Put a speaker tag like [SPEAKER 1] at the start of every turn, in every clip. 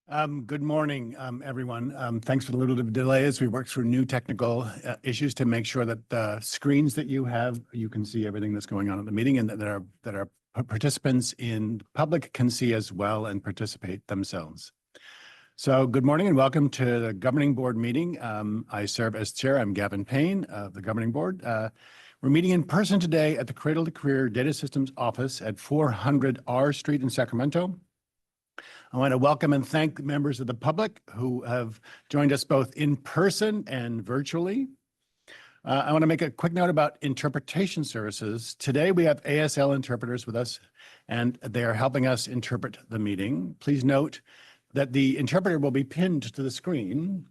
[SPEAKER 1] Good morning, everyone. Thanks for the little bit of delay as we work through new technical issues to make sure that the screens that you have, you can see everything that's going on at the meeting, and that our participants in public can see as well and participate themselves. So good morning and welcome to the Governing Board meeting. I serve as chair. I'm Gavin Payne of the Governing Board. We're meeting in person today at the Cradle-to-Career Data Systems office at 400 R Street in Sacramento. I want to welcome and thank members of the public who have joined us both in person and virtually. I want to make a quick note about interpretation services. Today we have ASL interpreters with us, and they are helping us interpret the meeting. Please note that the interpreter will be pinned to the screen,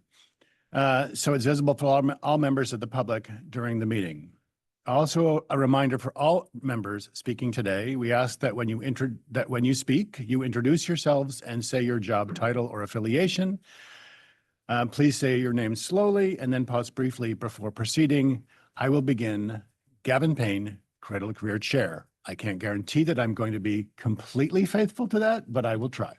[SPEAKER 1] so it's visible for all members of the public during the meeting. Also, a reminder for all members speaking today, we ask that when you speak, you introduce yourselves and say your job title or affiliation. Please say your name slowly and then pause briefly before proceeding. I will begin. Gavin Payne, Cradle-to-Career Chair. I can't guarantee that I'm going to be completely faithful to that, but I will try.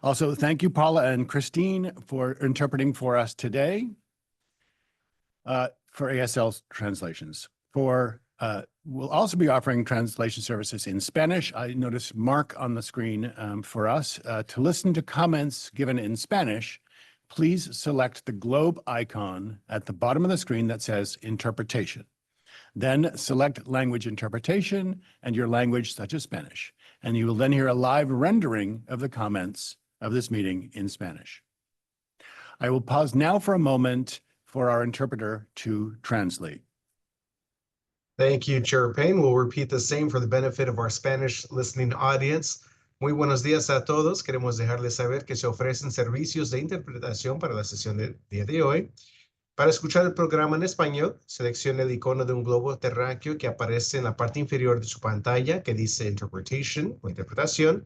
[SPEAKER 1] Also, thank you, Paula and Christine, for interpreting for us today. For ASL translations. We'll also be offering translation services in Spanish. I noticed Mark on the screen for us. To listen to comments given in Spanish, please select the globe icon at the bottom of the screen that says interpretation. Then select language interpretation and your language such as Spanish. And you will then hear a live rendering of the comments of this meeting in Spanish. I will pause now for a moment for our interpreter to translate.
[SPEAKER 2] Thank you, Chair Payne. We'll repeat the same for the benefit of our Spanish listening audience. Muy buenos días a todos. Queremos dejarles saber que se ofrecen servicios de interpretación para la sesión del día de hoy. Para escuchar el programa en español, seleccione el icono de un globo terráqueo que aparece en la parte inferior de su pantalla que dice Interpretation o Interpretación.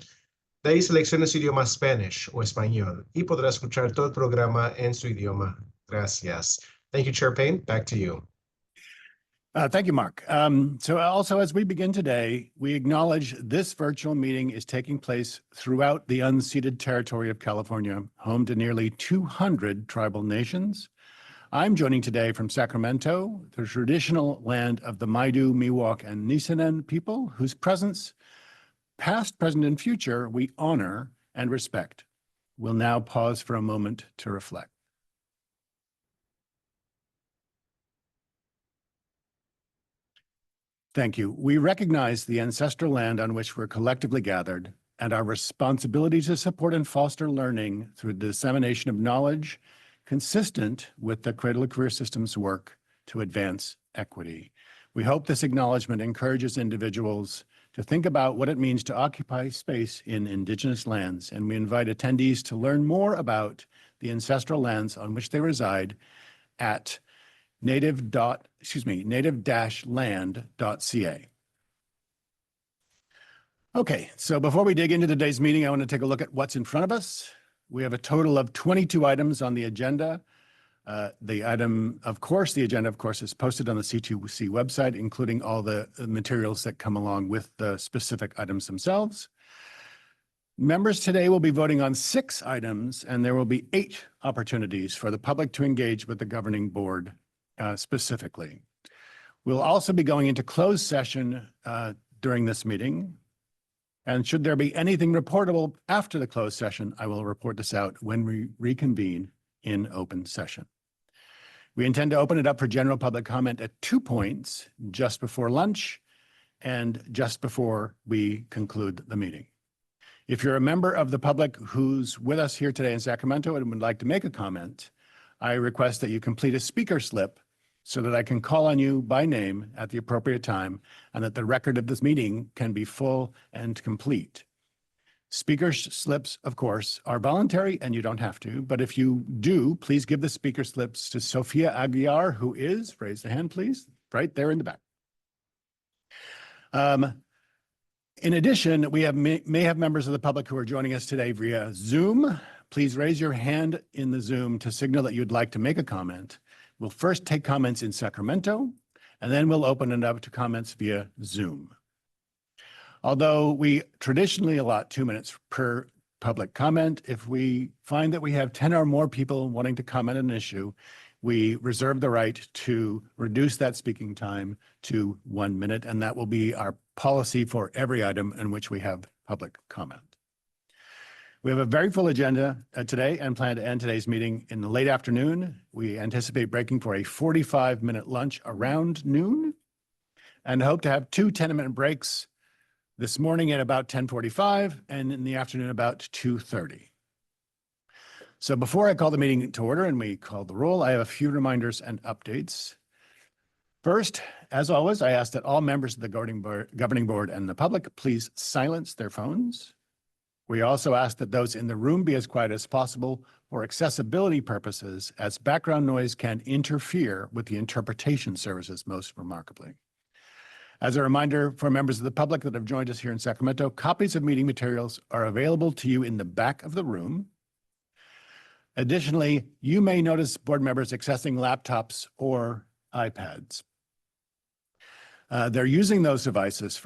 [SPEAKER 2] De ahí seleccione su idioma Spanish o español y podrá escuchar todo el programa en su idioma. Gracias. Thank you, Chair Payne. Back to you.
[SPEAKER 1] Thank you, Mark. So also, as we begin today, we acknowledge this virtual meeting is taking place throughout the unceded territory of California, home to nearly 200 tribal nations. I'm joining today from Sacramento, the traditional land of the Maidu, Miwok, and Nisenan people, whose presence, past, present, and future, we honor and respect. We'll now pause for a moment to reflect. Thank you. We recognize the ancestral land on which we're collectively gathered and our responsibility to support and foster learning through the dissemination of knowledge consistent with the Cradle-to-Career System's work to advance equity. We hope this acknowledgement encourages individuals to think about what it means to occupy space in Indigenous lands, and we invite attendees to learn more about the ancestral lands on which they reside at native-land.ca. Okay, so before we dig into today's meeting, I want to take a look at what's in front of us. We have a total of 22 items on the agenda. The agenda, of course, is posted on the C2C website, including all the materials that come along with the specific items themselves. Members today will be voting on 6 items, and there will be 8 opportunities for the public to engage with the Governing Board specifically. We'll also be going into closed session during this meeting. And should there be anything reportable after the closed session, I will report this out when we reconvene in open session. We intend to open it up for general public comment at 2 points, just before lunch and just before we conclude the meeting. If you're a member of the public who's with us here today in Sacramento and would like to make a comment, I request that you complete a speaker slip so that I can call on you by name at the appropriate time and that the record of this meeting can be full and complete. Speaker slips, of course, are voluntary and you don't have to, but if you do, please give the speaker slips to Sophia Aguiar, who is, raise the hand please, right there in the back. In addition, we may have members of the public who are joining us today via Zoom. Please raise your hand in the Zoom to signal that you'd like to make a comment. We'll first take comments in Sacramento, and then we'll open it up to comments via Zoom. Although we traditionally allot 2 minutes per public comment. If we find that we have 10 or more people wanting to comment on an issue, we reserve the right to reduce that speaking time to 1 minute, and that will be our policy for every item in which we have public comment. We have a very full agenda today and plan to end today's meeting in the late afternoon. We anticipate breaking for a 45-minute lunch around noon and hope to have 2 10-minute breaks this morning at about 10:45 and in the afternoon about 2:30. So before I call the meeting to order and we call the roll, I have a few reminders and updates. First, as always, I ask that all members of the governing board and the public please silence their phones. We also ask that those in the room be as quiet as possible for accessibility purposes, as background noise can interfere with the interpretation services most remarkably. As a reminder for members of the public that have joined us here in Sacramento, copies of meeting materials are available to you in the back of the room. Additionally, you may notice board members accessing laptops or iPads. They're using those devices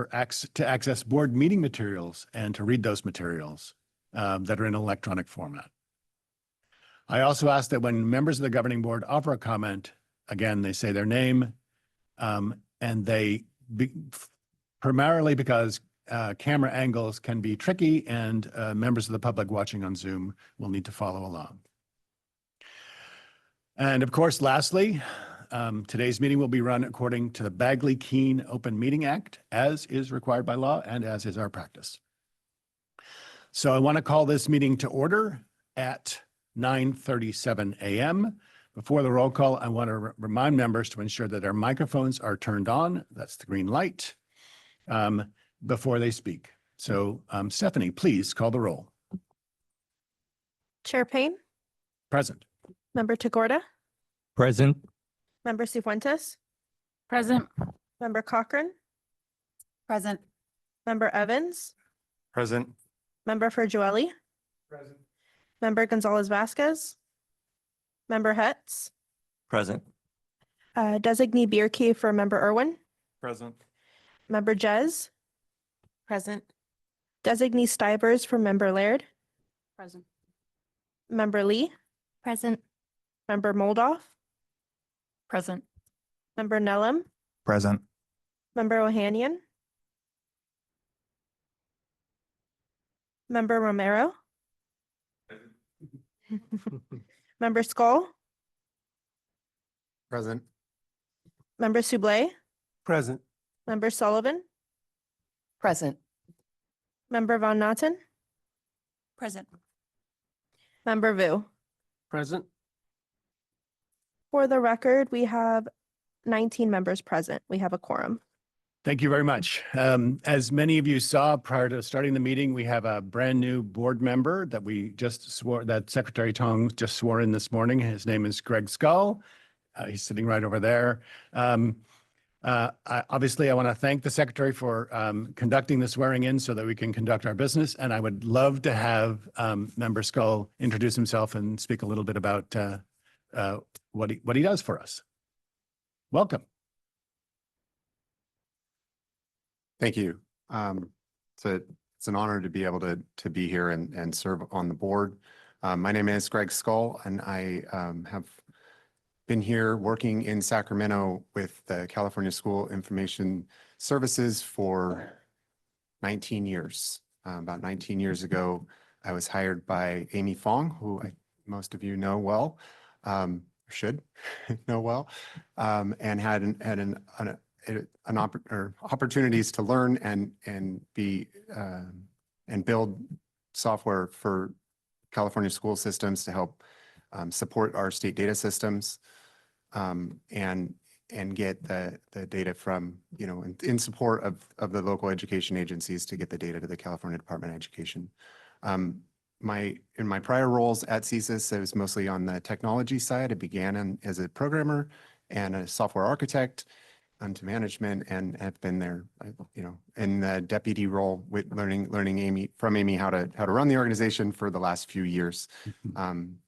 [SPEAKER 1] to access board meeting materials and to read those materials that are in electronic format. I also ask that when members of the governing board offer a comment, again, they say their name, and primarily because camera angles can be tricky and members of the public watching on Zoom will need to follow along. And of course, lastly, today's meeting will be run according to the Bagley-Keene Open Meeting Act, as is required by law and as is our practice. So I want to call this meeting to order at 9:37 a.m. Before the roll call, I want to remind members to ensure that their microphones are turned on. That's the green light before they speak. So Stephanie, please call the roll.
[SPEAKER 3] Chair Payne,
[SPEAKER 1] Present.
[SPEAKER 3] Member Tagorda,
[SPEAKER 4] Present.
[SPEAKER 3] Member Cifuentes,
[SPEAKER 5] Present.
[SPEAKER 3] Member Cochran,
[SPEAKER 5] Present.
[SPEAKER 3] Member Evans,
[SPEAKER 4] Present.
[SPEAKER 3] Member Ferjueli,
[SPEAKER 2] Present.
[SPEAKER 3] Member Gonzalez Vasquez, Member Hetz,
[SPEAKER 4] Present.
[SPEAKER 3] Designee Bierke for Member Irwin,
[SPEAKER 4] Present.
[SPEAKER 3] Member Jez,
[SPEAKER 5] Present.
[SPEAKER 3] Designee Stivers for Member Laird,
[SPEAKER 5] Present.
[SPEAKER 3] Member Lee,
[SPEAKER 5] Present.
[SPEAKER 3] Member Moldoff,
[SPEAKER 5] Present.
[SPEAKER 3] Member Nellum,
[SPEAKER 4] Present.
[SPEAKER 3] Member Ohanian, Member Romero, Member Skull,
[SPEAKER 4] Present.
[SPEAKER 3] Member Sublé,
[SPEAKER 4] Present.
[SPEAKER 3] Member Sullivan,
[SPEAKER 5] Present.
[SPEAKER 3] Member Von Natten,
[SPEAKER 5] Present.
[SPEAKER 3] Member Vu.
[SPEAKER 4] Present.
[SPEAKER 3] For the record, we have 19 members present. We have a quorum.
[SPEAKER 1] Thank you very much. As many of you saw prior to starting the meeting, we have a brand new board member that that Secretary Tong just swore in this morning. His name is Greg Scull. He's sitting right over there. Obviously, I want to thank the Secretary for conducting the swearing in so that we can conduct our business. And I would love to have Member Scull introduce himself and speak a little bit about what he does for us. Welcome.
[SPEAKER 6] Thank you. It's an honor to be able to be here and serve on the board. My name is Greg Scull, and I have been here working in Sacramento with the California School Information Services for 19 years. About 19 years ago, I was hired by Amy Fong, who most of you know well, should know well, and had opportunities to learn and build software for California school systems to help support our state data systems and get the data from, in support of the local education agencies to get the data to the California Department of Education. In my prior roles at CSIS, I was mostly on the technology side. I began as a programmer and a software architect into management, and have been there, in the deputy role with learning Amy how to run the organization for the last few years.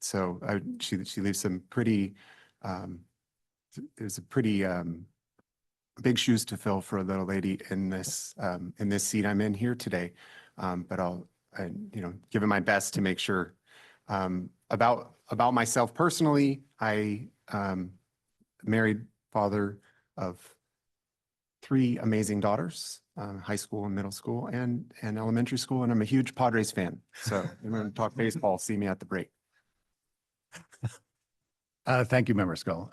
[SPEAKER 6] She leaves some pretty there's a pretty big shoes to fill for a little lady in this seat I'm in here today. But I'll given my best to make sure. About myself personally, I married father of 3 amazing daughters, high school and middle school and elementary school, and I'm a huge Padres fan. So if you want to talk baseball, see me at the break.
[SPEAKER 1] Thank you, Member Skull.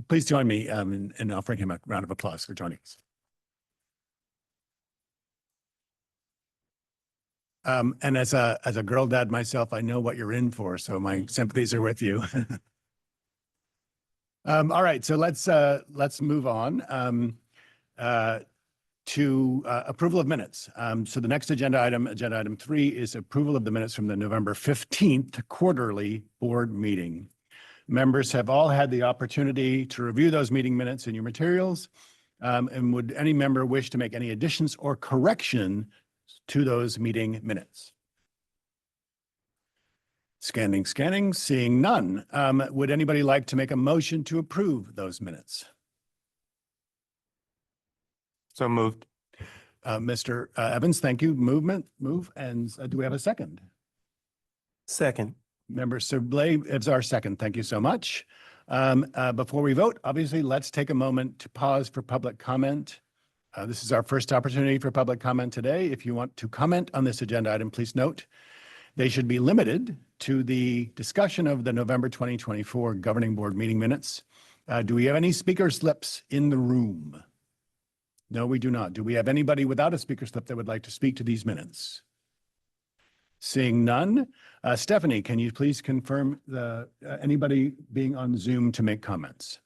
[SPEAKER 1] Please join me in offering him a round of applause for joining us. And as a girl dad myself, I know what you're in for, so my sympathies are with you. All right, so let's move on to approval of minutes. So the next agenda item 3, is approval of the minutes from the November 15th quarterly board meeting. Members have all had the opportunity to review those meeting minutes in your materials. And would any member wish to make any additions or correction to those meeting minutes? Scanning, seeing none. Would anybody like to make a motion to approve those minutes?
[SPEAKER 4] So moved.
[SPEAKER 1] Mr. Evans, thank you. Move. And do we have a second?
[SPEAKER 4] Second.
[SPEAKER 1] Member Sublé is our second. Thank you so much. Before we vote, obviously, let's take a moment to pause for public comment. This is our first opportunity for public comment today. If you want to comment on this agenda item, please note they should be limited to the discussion of the November 2024 Governing Board meeting minutes. Do we have any speaker slips in the room? No, we do not. Do we have anybody without a speaker slip that would like to speak to these minutes? Seeing none. Stephanie, can you please confirm anybody being on Zoom to make comments?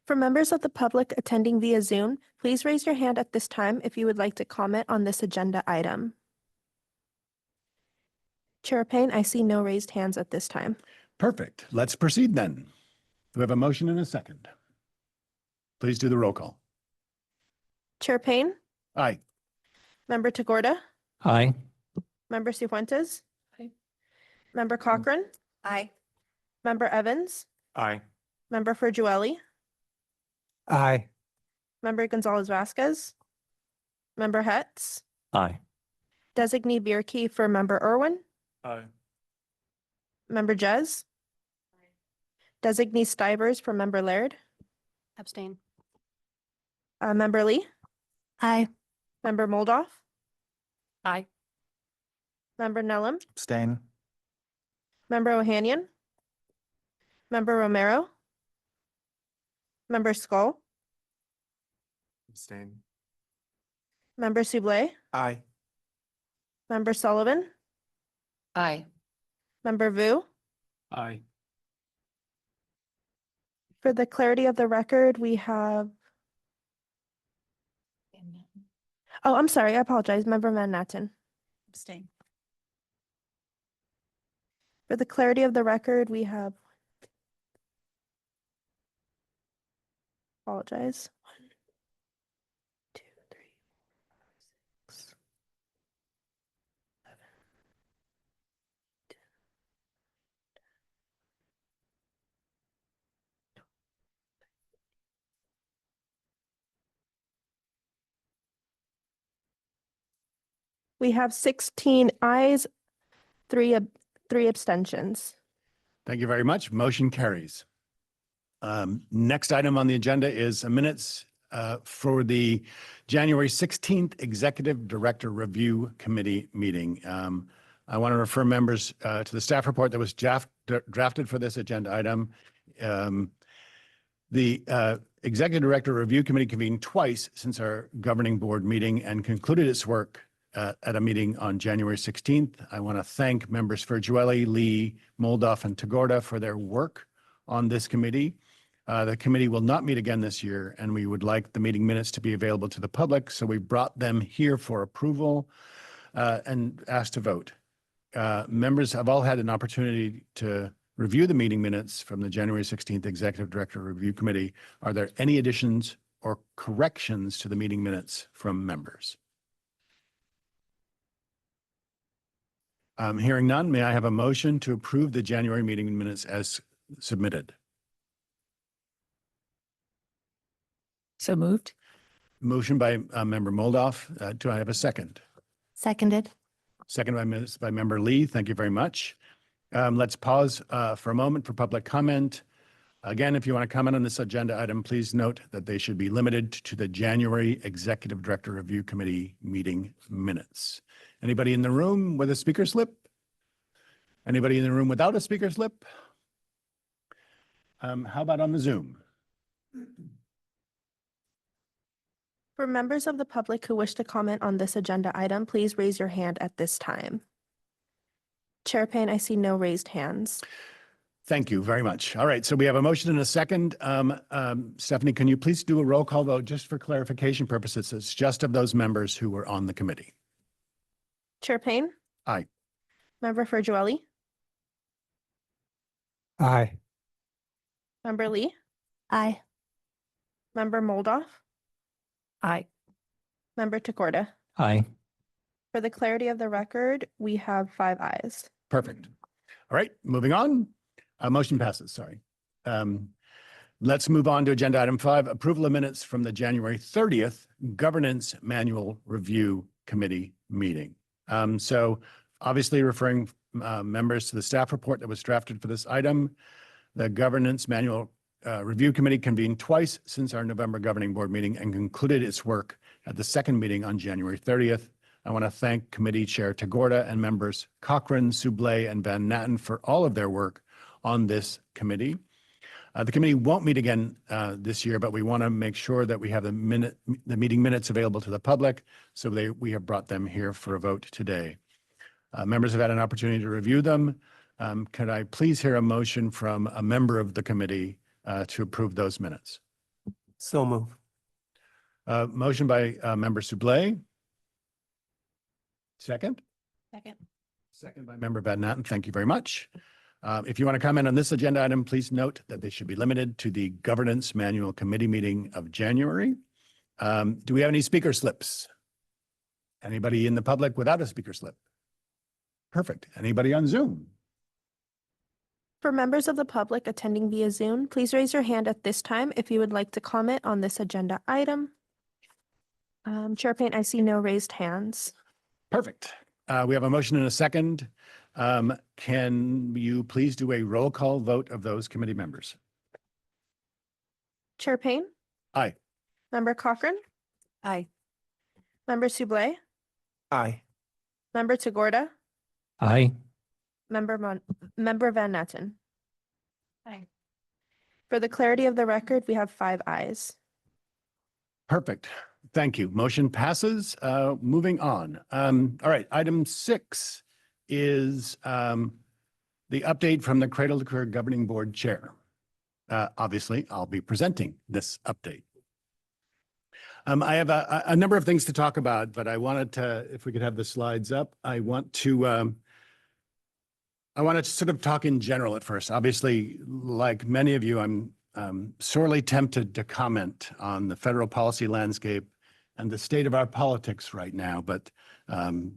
[SPEAKER 3] For members of the public attending via Zoom, please raise your hand at this time if you would like to comment on this agenda item. Chair Payne, I see no raised hands at this time.
[SPEAKER 1] Perfect. Let's proceed then. Do we have a motion and a second? Please do the roll call.
[SPEAKER 3] Chair Payne,
[SPEAKER 1] Aye.
[SPEAKER 3] Member Tagorda,
[SPEAKER 4] Aye.
[SPEAKER 3] Member Cifuentes,
[SPEAKER 5] Aye.
[SPEAKER 3] Member Cochran,
[SPEAKER 5] Aye.
[SPEAKER 3] Member Evans,
[SPEAKER 4] Aye.
[SPEAKER 3] Member Ferjueli,
[SPEAKER 4] Aye.
[SPEAKER 3] Member Gonzalez Vasquez, Member Hetz,
[SPEAKER 4] Aye.
[SPEAKER 3] Designee Bierke for Member Irwin,
[SPEAKER 4] Aye.
[SPEAKER 3] Member Jez, Designee Stivers for Member Laird,
[SPEAKER 5] Abstain.
[SPEAKER 3] Member Lee,
[SPEAKER 5] Aye.
[SPEAKER 3] Member Moldoff,
[SPEAKER 5] Aye.
[SPEAKER 3] Member Nellum,
[SPEAKER 4] Abstain.
[SPEAKER 3] Member Ohanian, Member Romero, Member Skull,
[SPEAKER 6] Abstain.
[SPEAKER 3] Member Sublé,
[SPEAKER 4] Aye.
[SPEAKER 3] Member Sullivan,
[SPEAKER 5] Aye.
[SPEAKER 3] Member Vu.
[SPEAKER 4] Aye.
[SPEAKER 3] For the clarity of the record, we have, oh, I'm sorry, I apologize, Member Van Natten.
[SPEAKER 5] Abstain.
[SPEAKER 3] For the clarity of the record, we have, apologize. 1, 2, 3, 4, 5, 6, 7, 10. We have 16 ayes, 3 abstentions.
[SPEAKER 1] Thank you very much. Motion carries. Next item on the agenda is minutes for the January 16th Executive Director Review Committee meeting. I want to refer members to the staff report that was drafted for this agenda item. The Executive Director Review Committee convened twice since our governing board meeting and concluded its work at a meeting on January 16th. I want to thank members Ferjueli, Lee, Moldoff, and Tagorda for their work on this committee. The committee will not meet again this year, and we would like the meeting minutes to be available to the public, so we brought them here for approval and asked to vote. Members have all had an opportunity to review the meeting minutes from the January 16th Executive Director Review Committee. Are there any additions or corrections to the meeting minutes from members? Hearing none, may I have a motion to approve the January meeting minutes as submitted?
[SPEAKER 5] So moved.
[SPEAKER 1] Motion by Member Moldoff. Do I have a second?
[SPEAKER 5] Seconded.
[SPEAKER 1] Second by Member Lee. Thank you very much. Let's pause for a moment for public comment. Again, if you want to comment on this agenda item, please note that they should be limited to the January Executive Director Review Committee meeting minutes. Anybody in the room with a speaker slip? Anybody in the room without a speaker slip? How about on the Zoom?
[SPEAKER 3] For members of the public who wish to comment on this agenda item, please raise your hand at this time. Chair Payne, I see no raised hands.
[SPEAKER 1] Thank you very much. All right, so we have a motion and a second. Stephanie, can you please do a roll call vote just for clarification purposes? It's just of those members who were on the committee.
[SPEAKER 3] Chair Payne?
[SPEAKER 1] Aye.
[SPEAKER 3] Member Ferjueli?
[SPEAKER 4] Aye.
[SPEAKER 3] Member Lee?
[SPEAKER 5] Aye.
[SPEAKER 3] Member Moldoff?
[SPEAKER 5] Aye.
[SPEAKER 3] Member Takorda?
[SPEAKER 4] Aye.
[SPEAKER 3] For the clarity of the record, we have 5 ayes.
[SPEAKER 1] Perfect. All right, moving on. Motion passes, sorry. Let's move on to agenda item 5, approval of minutes from the January 30th Governance Manual Review Committee meeting. So obviously referring members to the staff report that was drafted for this item. The Governance Manual Review Committee convened twice since our November Governing Board meeting and concluded its work at the second meeting on January 30th. I want to thank Committee Chair Tagorda and members Cochran, Soublé, and Van Natten for all of their work on this committee. The committee won't meet again this year, but we want to make sure that we have the meeting minutes available to the public, so we have brought them here for a vote today. Members have had an opportunity to review them. Could I please hear a motion from a member of the committee to approve those minutes?
[SPEAKER 4] So move.
[SPEAKER 1] Motion by Member Soublé. Second?
[SPEAKER 5] Second.
[SPEAKER 1] Second by Member Van Natten. Thank you very much. If you want to comment on this agenda item, please note that they should be limited to the Governance Manual Committee meeting of January. Do we have any speaker slips? Anybody in the public without a speaker slip? Perfect. Anybody on Zoom?
[SPEAKER 3] For members of the public attending via Zoom, please raise your hand at this time if you would like to comment on this agenda item. Chair Payne, I see no raised hands.
[SPEAKER 1] Perfect. We have a motion and a second. Can you please do a roll call vote of those committee members?
[SPEAKER 3] Chair Payne?
[SPEAKER 1] Aye.
[SPEAKER 3] Member Cochran?
[SPEAKER 5] Aye.
[SPEAKER 3] Member Soublé?
[SPEAKER 4] Aye.
[SPEAKER 3] Member Tagorda?
[SPEAKER 4] Aye.
[SPEAKER 3] Member Van Natten?
[SPEAKER 5] Aye.
[SPEAKER 3] For the clarity of the record, we have 5 ayes.
[SPEAKER 1] Perfect. Thank you. Motion passes. Moving on. All right. Item 6 is the update from the Cradle-to-Career Governing Board Chair. Obviously, I'll be presenting this update. I have a number of things to talk about, but I wanted to, if we could have the slides up, I want to sort of talk in general at first. Obviously, like many of you, I'm sorely tempted to comment on the federal policy landscape and the state of our politics right now, but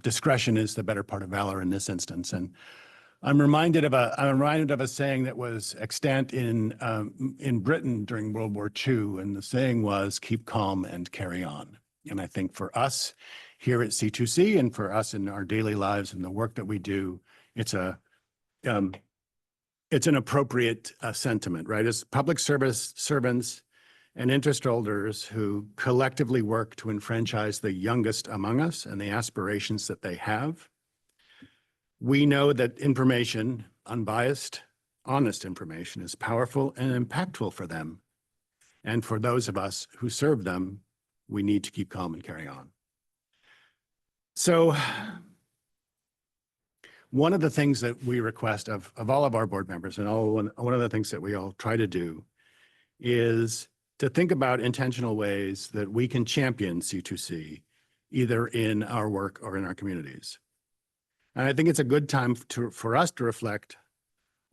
[SPEAKER 1] discretion is the better part of valor in this instance. And I'm reminded of a saying that was extant in Britain during World War II, and the saying was, "Keep calm and carry on." And I think for us here at C2C and for us in our daily lives and the work that we do, it's an appropriate sentiment, right? As public service servants and interest holders who collectively work to enfranchise the youngest among us and the aspirations that they have, we know that information, unbiased, honest information, is powerful and impactful for them. And for those of us who serve them, we need to keep calm and carry on. So one of the things that we request of all of our board members, and one of the things that we all try to do, is to think about intentional ways that we can champion C2C, either in our work or in our communities. And I think it's a good time for us to reflect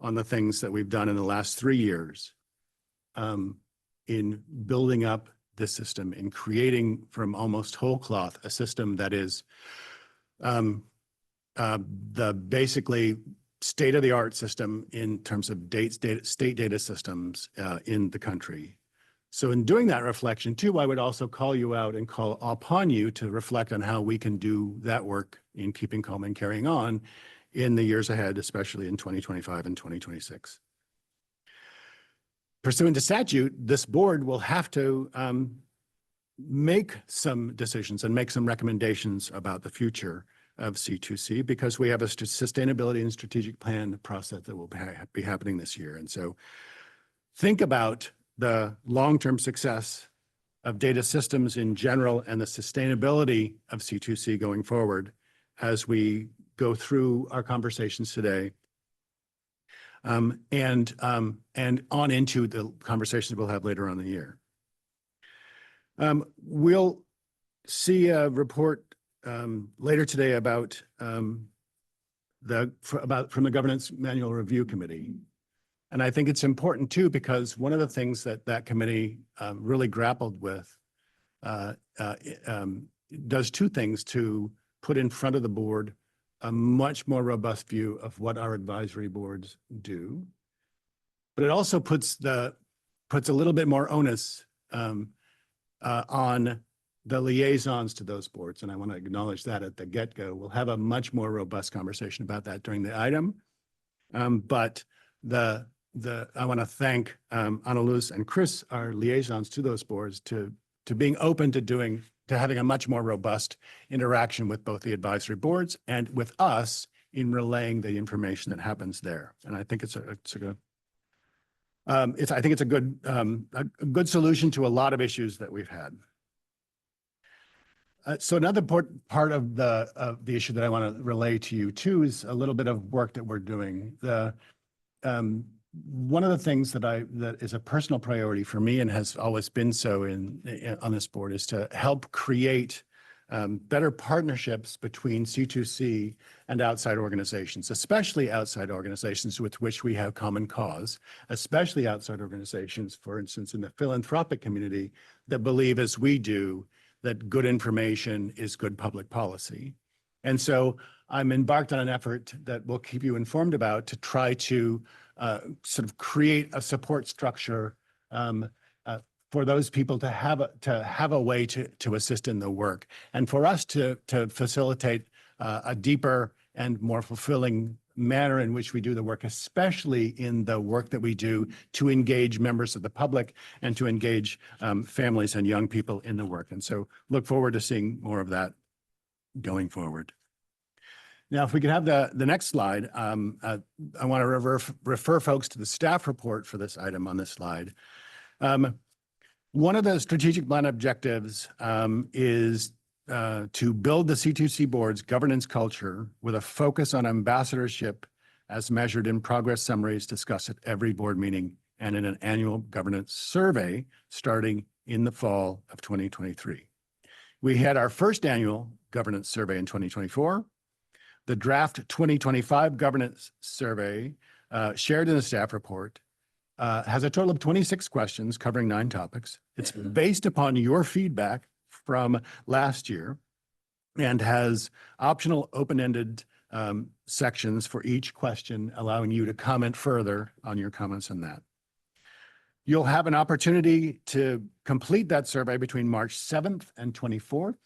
[SPEAKER 1] on the things that we've done in the last 3 years in building up this system, in creating from almost whole cloth a system that is the basically state-of-the-art system in terms of state data systems in the country. So in doing that reflection too, I would also call you out and call upon you to reflect on how we can do that work in keeping calm and carrying on in the years ahead, especially in 2025 and 2026. Pursuant to statute, this board will have to make some decisions and make some recommendations about the future of C2C because we have a sustainability and strategic plan process that will be happening this year. And so think about the long-term success of data systems in general and the sustainability of C2C going forward as we go through our conversations today and on into the conversations we'll have later on in the year. We'll see a report later today about from the Governance Manual Review Committee. And I think it's important too, because one of the things that that committee really grappled with does two things to put in front of the board a much more robust view of what our advisory boards do. But it also puts a little bit more onus on the liaisons to those boards. And I want to acknowledge that at the get-go. We'll have a much more robust conversation about that during the item. But I want to thank Ana Luz and Chris, our liaisons to those boards, to being open to having a much more robust interaction with both the advisory boards and with us in relaying the information that happens there. And I think it's a good solution to a lot of issues that we've had. So another part of the issue that I want to relay to you too is a little bit of work that we're doing. One of the things that is a personal priority for me and has always been so on this board is to help create better partnerships between C2C and outside organizations, especially outside organizations with which we have common cause, especially outside organizations, for instance, in the philanthropic community that believe as we do that good information is good public policy. And so I'm embarked on an effort that we'll keep you informed about to try to sort of create a support structure for those people to have a way to assist in the work, and for us to facilitate a deeper and more fulfilling manner in which we do the work, especially in the work that we do to engage members of the public and to engage families and young people in the work. And so look forward to seeing more of that going forward. Now, if we could have the next slide, I want to refer folks to the staff report for this item on this slide. One of the strategic plan objectives is to build the C2C board's governance culture with a focus on ambassadorship as measured in progress summaries discussed at every board meeting and in an annual governance survey starting in the fall of 2023. We had our first annual governance survey in 2024. The draft 2025 governance survey shared in the staff report has a total of 26 questions covering 9 topics. It's based upon your feedback from last year and has optional open-ended sections for each question, allowing you to comment further on your comments on that. You'll have an opportunity to complete that survey between March 7th and 24th.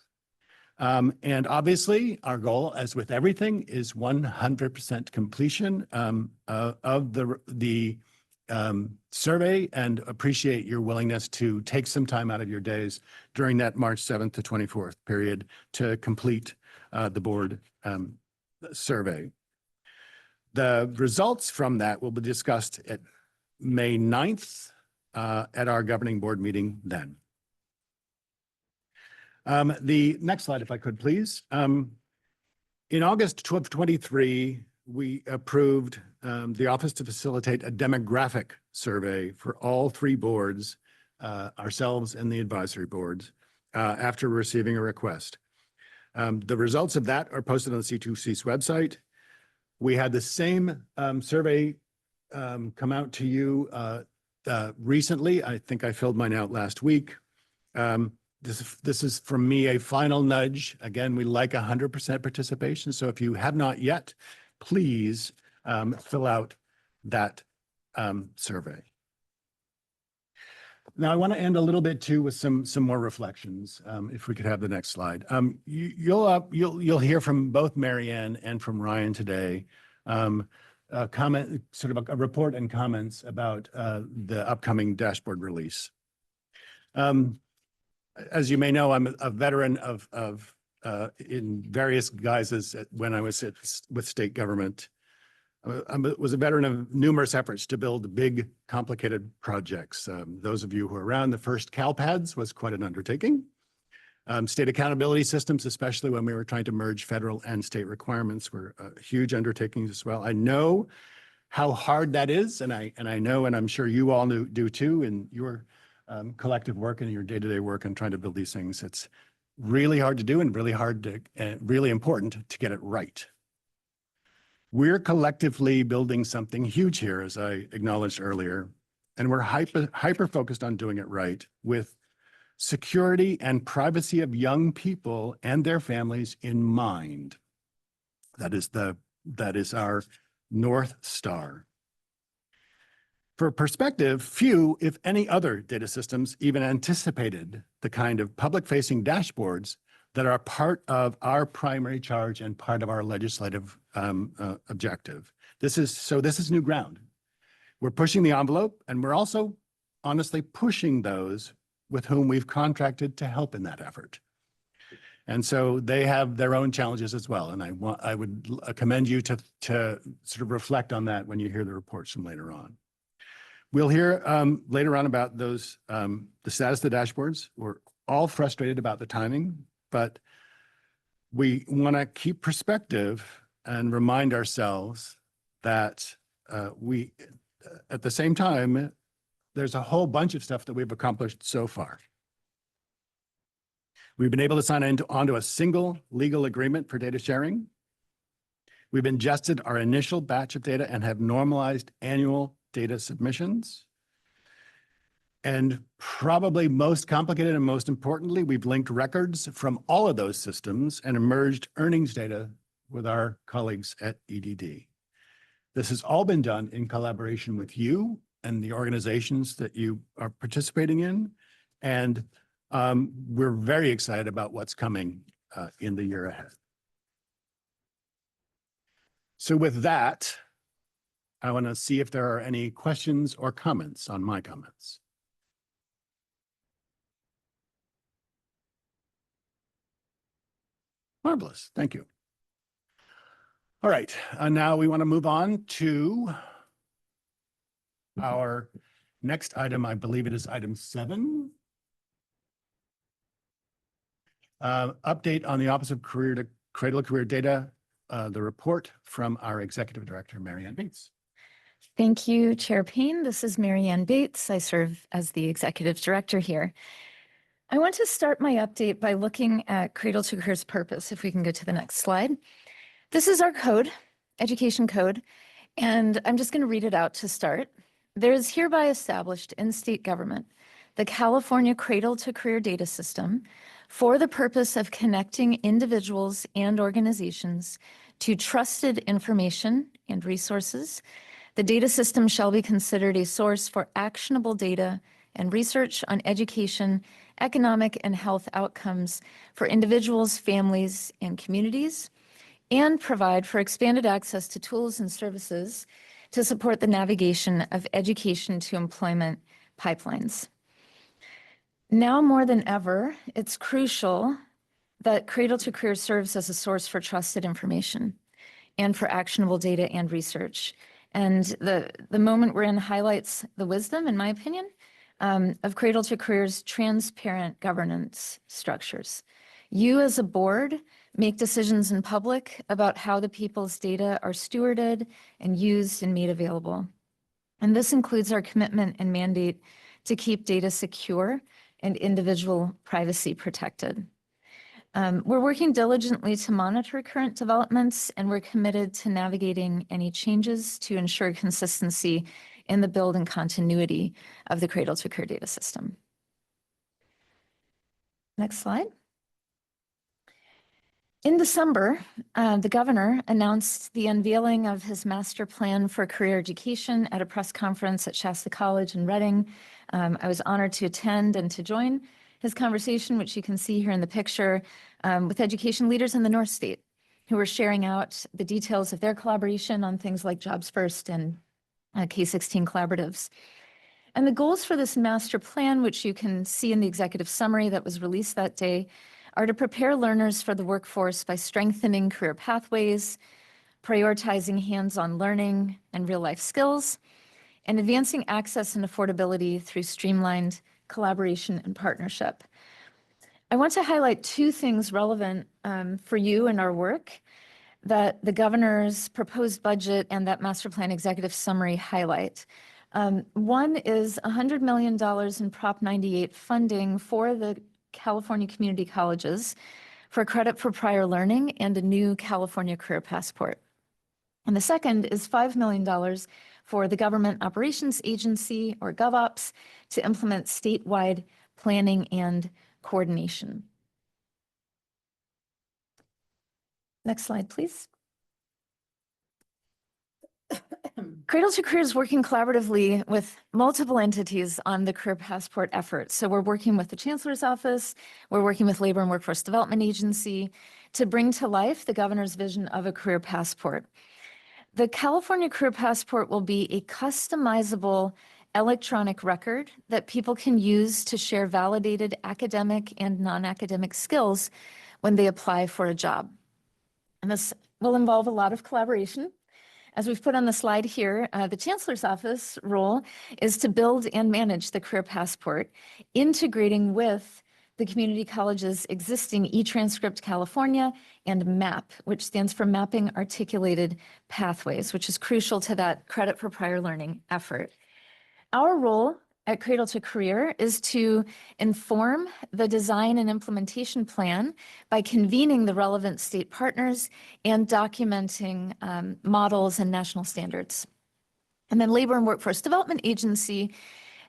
[SPEAKER 1] And obviously, our goal, as with everything, is 100% completion of the survey, and appreciate your willingness to take some time out of your days during that March 7th to 24th period to complete the board survey. The results from that will be discussed at May 9th at our governing board meeting then. The next slide, if I could, please. In August 2023, we approved the office to facilitate a demographic survey for all 3 boards, ourselves and the advisory boards, after receiving a request. The results of that are posted on the C2C's website. We had the same survey come out to you recently. I think I filled mine out last week. This is from me a final nudge. Again, we like 100% participation. So if you have not yet, please fill out that survey. Now, I want to end a little bit too with some more reflections. If we could have the next slide. You'll hear from both Marianne and from Ryan today. Comment, sort of a report and comments about the upcoming dashboard release. As you may know, I'm a veteran of in various guises when I was with state government. I was a veteran of numerous efforts to build big, complicated projects. Those of you who are around, the first CalPads was quite an undertaking. State accountability systems, especially when we were trying to merge federal and state requirements, were huge undertakings as well. I know how hard that is, and I know, and I'm sure you all do too, in your collective work and your day-to-day work and trying to build these things. It's really hard to do and really hard to, really important to get it right. We're collectively building something huge here, as I acknowledged earlier, and we're hyper focused on doing it right with security and privacy of young people and their families in mind. That is our North Star. For perspective, few, if any other data systems even anticipated the kind of public-facing dashboards that are part of our primary charge and part of our legislative objective. This is new ground. We're pushing the envelope, and we're also honestly pushing those with whom we've contracted to help in that effort. And so they have their own challenges as well. And I would commend you to sort of reflect on that when you hear the reports from later on. We'll hear later on about those, the status of the dashboards. We're all frustrated about the timing, but we want to keep perspective and remind ourselves that at the same time, there's a whole bunch of stuff that we've accomplished so far. We've been able to sign onto a single legal agreement for data sharing. We've ingested our initial batch of data and have normalized annual data submissions. And probably most complicated and most importantly, we've linked records from all of those systems and merged earnings data with our colleagues at EDD. This has all been done in collaboration with you and the organizations that you are participating in. And we're very excited about what's coming in the year ahead. So with that, I want to see if there are any questions or comments on my comments. Marvelous, thank you. All right, now we want to move on to our next item. I believe it is item 7. Update on the Office of Cradle-to-Career Data, the report from our Executive Director, Marianne Bates.
[SPEAKER 5] Thank you, Chair Payne. This is Marianne Bates. I serve as the Executive Director here. I want to start my update by looking at Cradle-to-Career's purpose, if we can go to the next slide. This is our code, education code, and I'm just going to read it out to start. There is hereby established in state government the California Cradle-to-Career Data System for the purpose of connecting individuals and organizations to trusted information and resources. The data system shall be considered a source for actionable data and research on education, economic, and health outcomes for individuals, families, and communities, and provide for expanded access to tools and services to support the navigation of education to employment pipelines. Now more than ever, it's crucial that Cradle-to-Career serves as a source for trusted information and for actionable data and research. And the moment we're in highlights the wisdom, in my opinion, of Cradle-to-Career's transparent governance structures. You as a board make decisions in public about how the people's data are stewarded and used and made available. And this includes our commitment and mandate to keep data secure and individual privacy protected. We're working diligently to monitor current developments, and we're committed to navigating any changes to ensure consistency in the build and continuity of the Cradle-to-Career data system. Next slide. In December, the governor announced the unveiling of his master plan for career education at a press conference at Shasta College in Reading. I was honored to attend and to join his conversation, which you can see here in the picture, with education leaders in the North State who were sharing out the details of their collaboration on things like Jobs First and K-16 collaboratives. And the goals for this master plan, which you can see in the executive summary that was released that day, are to prepare learners for the workforce by strengthening career pathways, prioritizing hands-on learning and real-life skills, and advancing access and affordability through streamlined collaboration and partnership. I want to highlight two things relevant for you in our work that the governor's proposed budget and that master plan executive summary highlight. One is $100 million in Prop 98 funding for the California community colleges for credit for prior learning and a new California career passport. And the second is $5 million for the Government Operations Agency, or GovOps, to implement statewide planning and coordination. Next slide, please. Cradle-to-Career is working collaboratively with multiple entities on the career passport effort. So we're working with the Chancellor's Office, we're working with Labor and Workforce Development Agency to bring to life the governor's vision of a career passport. The California Career Passport will be a customizable electronic record that people can use to share validated academic and non-academic skills when they apply for a job. And this will involve a lot of collaboration. As we've put on the slide here, the Chancellor's Office role is to build and manage the career passport, integrating with the community college's existing eTranscript California and MAP, which stands for Mapping Articulated Pathways, which is crucial to that credit for prior learning effort. Our role at Cradle-to-Career is to inform the design and implementation plan by convening the relevant state partners and documenting models and national standards. And then Labor and Workforce Development Agency,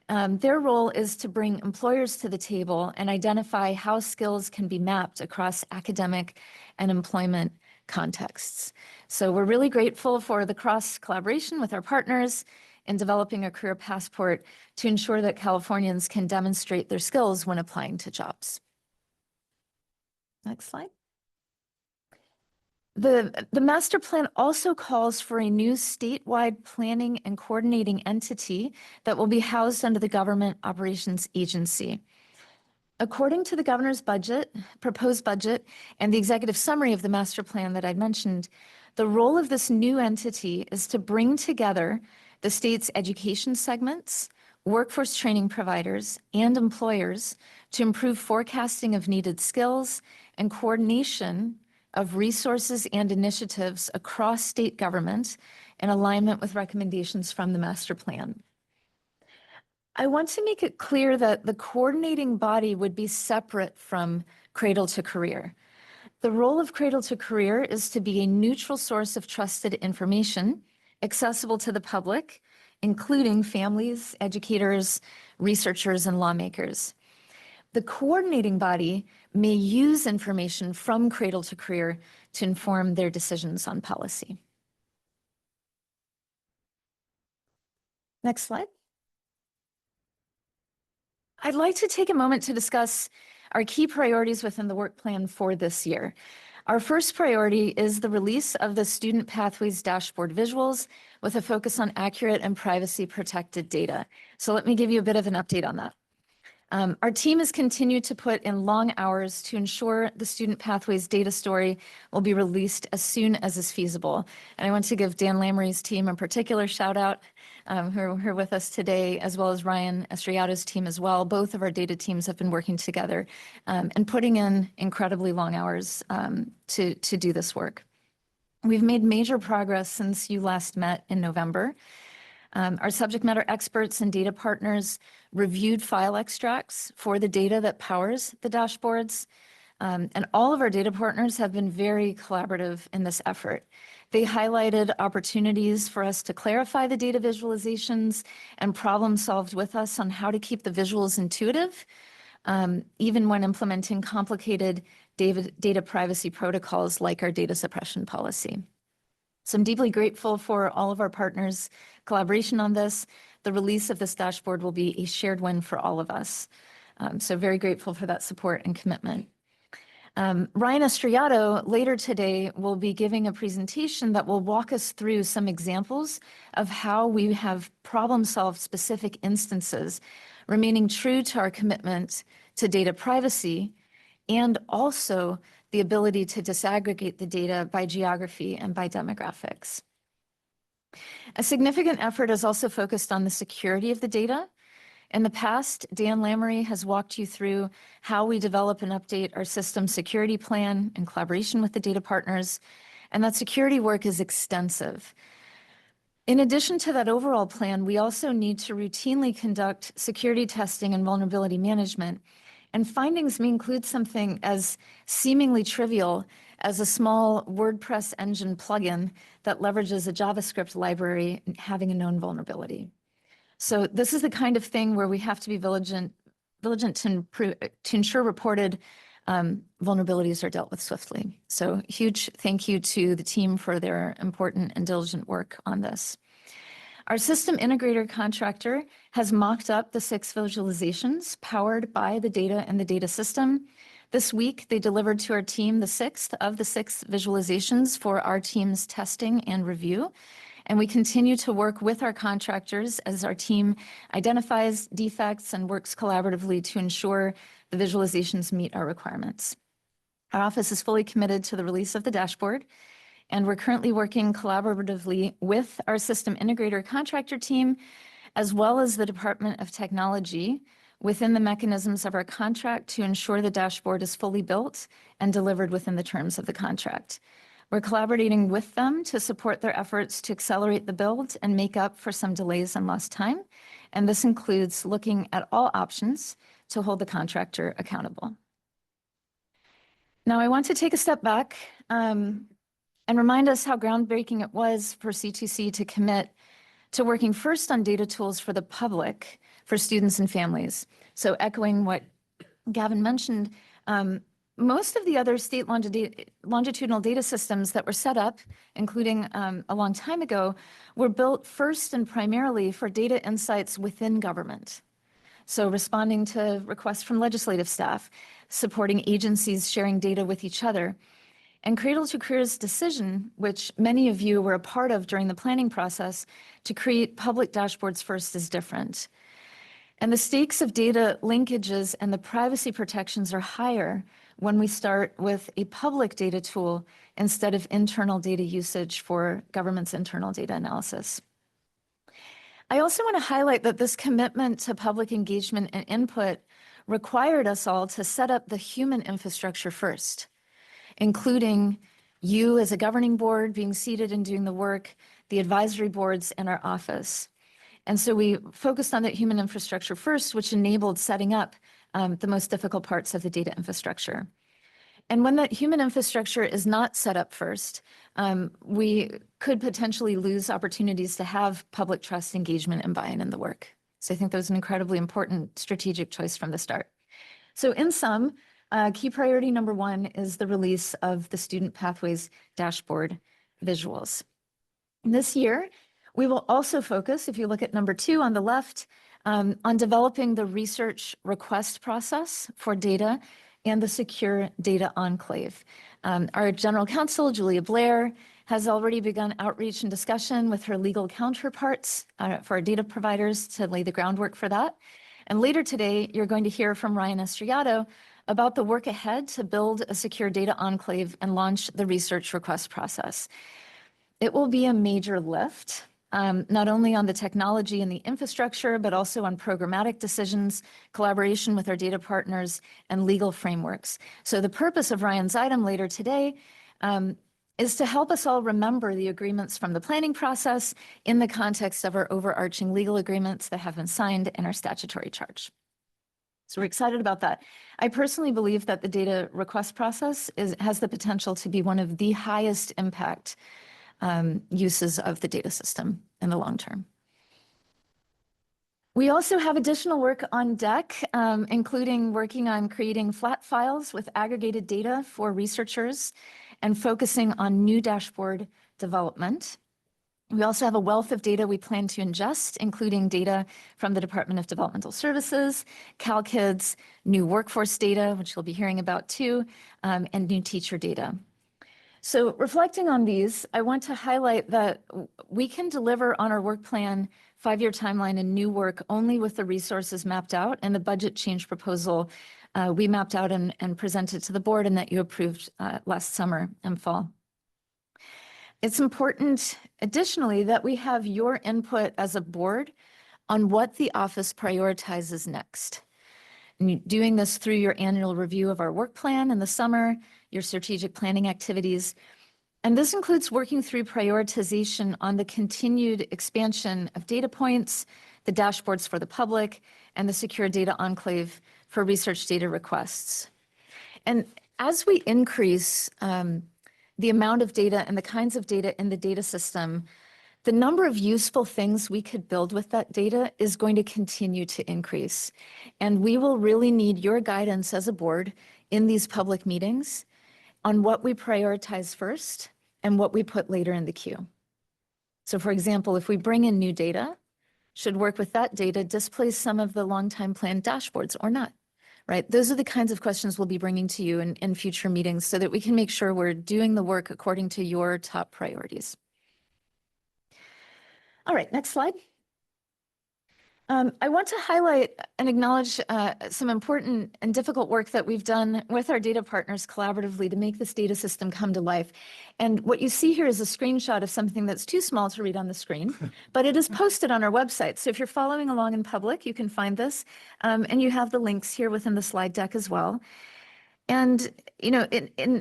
[SPEAKER 5] their role is to bring employers to the table and identify how skills can be mapped across academic and employment contexts. So we're really grateful for the cross collaboration with our partners in developing a career passport to ensure that Californians can demonstrate their skills when applying to jobs. Next slide. The master plan also calls for a new statewide planning and coordinating entity that will be housed under the Government Operations Agency. According to the governor's budget, proposed budget, and the executive summary of the master plan that I mentioned, the role of this new entity is to bring together the state's education segments, workforce training providers, and employers to improve forecasting of needed skills and coordination of resources and initiatives across state government in alignment with recommendations from the master plan. I want to make it clear that the coordinating body would be separate from Cradle-to-Career. The role of Cradle-to-Career is to be a neutral source of trusted information accessible to the public, including families, educators, researchers, and lawmakers. The coordinating body may use information from Cradle-to-Career to inform their decisions on policy. Next slide. I'd like to take a moment to discuss our key priorities within the work plan for this year. Our first priority is the release of the Student Pathways Dashboard visuals with a focus on accurate and privacy-protected data. So let me give you a bit of an update on that. Our team has continued to put in long hours to ensure the Student Pathways data story will be released as soon as is feasible. And I want to give Dan Lamry's team a particular shout out, who are here with us today, as well as Ryan Estrellada's team as well. Both of our data teams have been working together and putting in incredibly long hours to do this work. We've made major progress since you last met in November. Our subject matter experts and data partners reviewed file extracts for the data that powers the dashboards. And all of our data partners have been very collaborative in this effort. They highlighted opportunities for us to clarify the data visualizations and problem solved with us on how to keep the visuals intuitive even when implementing complicated data privacy protocols like our data suppression policy. So I'm deeply grateful for all of our partners' collaboration on this. The release of this dashboard will be a shared win for all of us. So very grateful for that support and commitment. Ryan Estriato later today will be giving a presentation that will walk us through some examples of how we have problem-solved specific instances, remaining true to our commitment to data privacy, and also the ability to disaggregate the data by geography and by demographics. A significant effort is also focused on the security of the data. In the past, Dan Lamoury has walked you through how we develop and update our system security plan in collaboration with the data partners, and that security work is extensive. In addition to that overall plan, we also need to routinely conduct security testing and vulnerability management, and findings may include something as seemingly trivial as a small WordPress engine plugin that leverages a JavaScript library having a known vulnerability. So this is the kind of thing where we have to be vigilant to ensure reported vulnerabilities are dealt with swiftly. So huge thank you to the team for their important and diligent work on this. Our system integrator contractor has mocked up the 6 visualizations powered by the data and the data system. This week, they delivered to our team the 6th of the 6 visualizations for our team's testing and review. And we continue to work with our contractors as our team identifies defects and works collaboratively to ensure the visualizations meet our requirements. Our office is fully committed to the release of the dashboard, and we're currently working collaboratively with our system integrator contractor team, as well as the Department of Technology within the mechanisms of our contract to ensure the dashboard is fully built and delivered within the terms of the contract. We're collaborating with them to support their efforts to accelerate the build and make up for some delays and lost time. And this includes looking at all options to hold the contractor accountable. Now, I want to take a step back and remind us how groundbreaking it was for C2C to commit to working first on data tools for the public, for students and families. So echoing what Gavin mentioned, most of the other state longitudinal data systems that were set up, including a long time ago, were built first and primarily for data insights within government. So responding to requests from legislative staff, supporting agencies sharing data with each other. And Cradle-to-Career's decision, which many of you were a part of during the planning process, to create public dashboards first is different. And the stakes of data linkages and the privacy protections are higher when we start with a public data tool instead of internal data usage for government's internal data analysis. I also want to highlight that this commitment to public engagement and input required us all to set up the human infrastructure first, including you as a governing board being seated and doing the work, the advisory boards in our office. And so we focused on that human infrastructure first, which enabled setting up the most difficult parts of the data infrastructure. And when that human infrastructure is not set up first, we could potentially lose opportunities to have public trust, engagement, and buy-in in the work. So I think that was an incredibly important strategic choice from the start. So in sum, key priority number 1 is the release of the Student Pathways Dashboard visuals. This year, we will also focus, if you look at number 2 on the left, on developing the research request process for data and the secure data enclave. Our general counsel, Julia Blair, has already begun outreach and discussion with her legal counterparts for our data providers to lay the groundwork for that. And later today, you're going to hear from Ryan Estriato about the work ahead to build a secure data enclave and launch the research request process. It will be a major lift, not only on the technology and the infrastructure, but also on programmatic decisions, collaboration with our data partners, and legal frameworks. So the purpose of Ryan's item later today is to help us all remember the agreements from the planning process in the context of our overarching legal agreements that have been signed in our statutory charge. So we're excited about that. I personally believe that the data request process has the potential to be one of the highest impact uses of the data system in the long term. We also have additional work on deck, including working on creating flat files with aggregated data for researchers and focusing on new dashboard development. We also have a wealth of data we plan to ingest, including data from the Department of Developmental Services, CalKids, new workforce data, which you'll be hearing about too, and new teacher data. So reflecting on these, I want to highlight that we can deliver on our work plan 5-year timeline and new work only with the resources mapped out and the budget change proposal we mapped out and presented to the board and that you approved last summer and fall. It's important, additionally, that we have your input as a board on what the office prioritizes next. And doing this through your annual review of our work plan in the summer, your strategic planning activities. And this includes working through prioritization on the continued expansion of data points, the dashboards for the public, and the secure data enclave for research data requests. And as we increase the amount of data and the kinds of data in the data system, the number of useful things we could build with that data is going to continue to increase. And we will really need your guidance as a board in these public meetings on what we prioritize first and what we put later in the queue. So for example, if we bring in new data, should work with that data displace some of the long-time planned dashboards or not? Right? Those are the kinds of questions we'll be bringing to you in future meetings so that we can make sure we're doing the work according to your top priorities. All right, next slide. I want to highlight and acknowledge some important and difficult work that we've done with our data partners collaboratively to make this data system come to life. And what you see here is a screenshot of something that's too small to read on the screen, but it is posted on our website. So if you're following along in public, you can find this, and you have the links here within the slide deck as well. And, you know,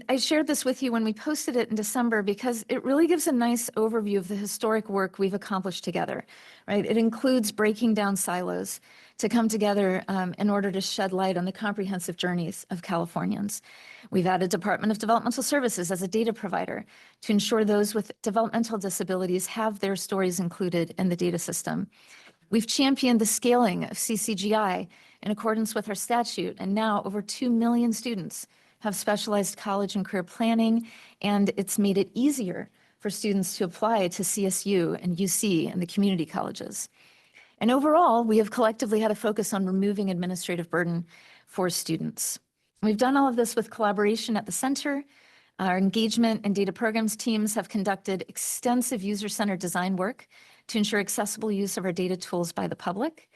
[SPEAKER 5] I shared this with you when we posted it in December because it really gives a nice overview of the historic work we've accomplished together, right? It includes breaking down silos to come together in order to shed light on the comprehensive journeys of Californians. We've added Department of Developmental Services as a data provider to ensure those with developmental disabilities have their stories included in the data system. We've championed the scaling of CCGI in accordance with our statute, and now over 2 million students have specialized college and career planning, and it's made it easier for students to apply to CSU and UC and the community colleges. And overall, we have collectively had a focus on removing administrative burden for students. We've done all of this with collaboration at the center. Our engagement and data programs teams have conducted extensive user-centered design work to ensure accessible use of our data tools by the public.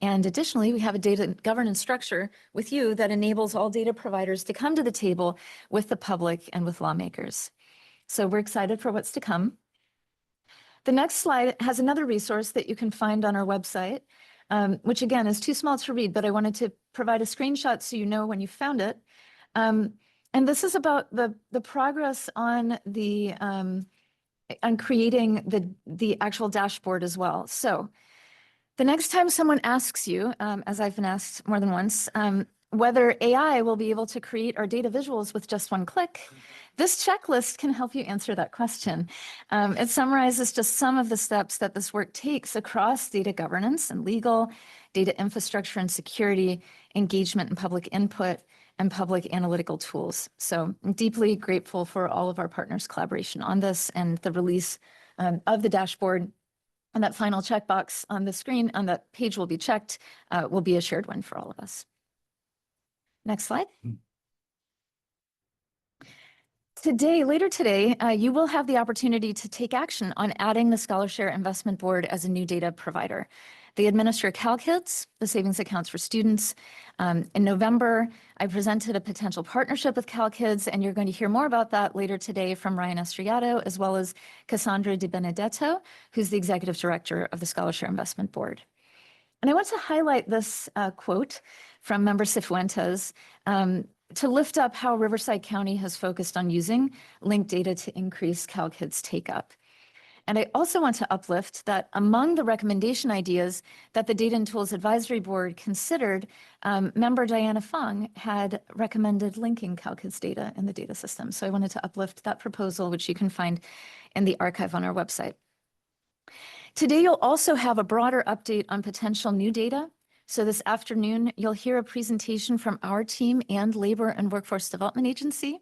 [SPEAKER 5] And additionally, we have a data governance structure with you that enables all data providers to come to the table with the public and with lawmakers. So we're excited for what's to come. The next slide has another resource that you can find on our website, which again is too small to read, but I wanted to provide a screenshot so you know when you found it. And this is about the progress on the on creating the actual dashboard as well. So the next time someone asks you, as I've been asked more than once, whether AI will be able to create our data visuals with just one click, this checklist can help you answer that question. It summarizes just some of the steps that this work takes across data governance and legal, data infrastructure and security, engagement and public input, and public analytical tools. So I'm deeply grateful for all of our partners' collaboration on this and the release of the dashboard. And that final checkbox on the screen on that page will be checked, will be a shared one for all of us. Next slide. Later today, you will have the opportunity to take action on adding the Scholarshare Investment Board as a new data provider. They administer CalKids, the savings accounts for students. In November, I presented a potential partnership with CalKids, and you're going to hear more about that later today from Ryan Estriato, as well as Cassandra Di Benedetto, who's the Executive Director of the Scholarshare Investment Board. And I want to highlight this quote from Member Cifuentes to lift up how Riverside County has focused on using linked data to increase CalKids take-up. And I also want to uplift that among the recommendation ideas that the Data and Tools Advisory Board considered, member Diana Fung had recommended linking CalKids data in the data system. So I wanted to uplift that proposal, which you can find in the archive on our website. Today, you'll also have a broader update on potential new data. So this afternoon, you'll hear a presentation from our team and Labor and Workforce Development Agency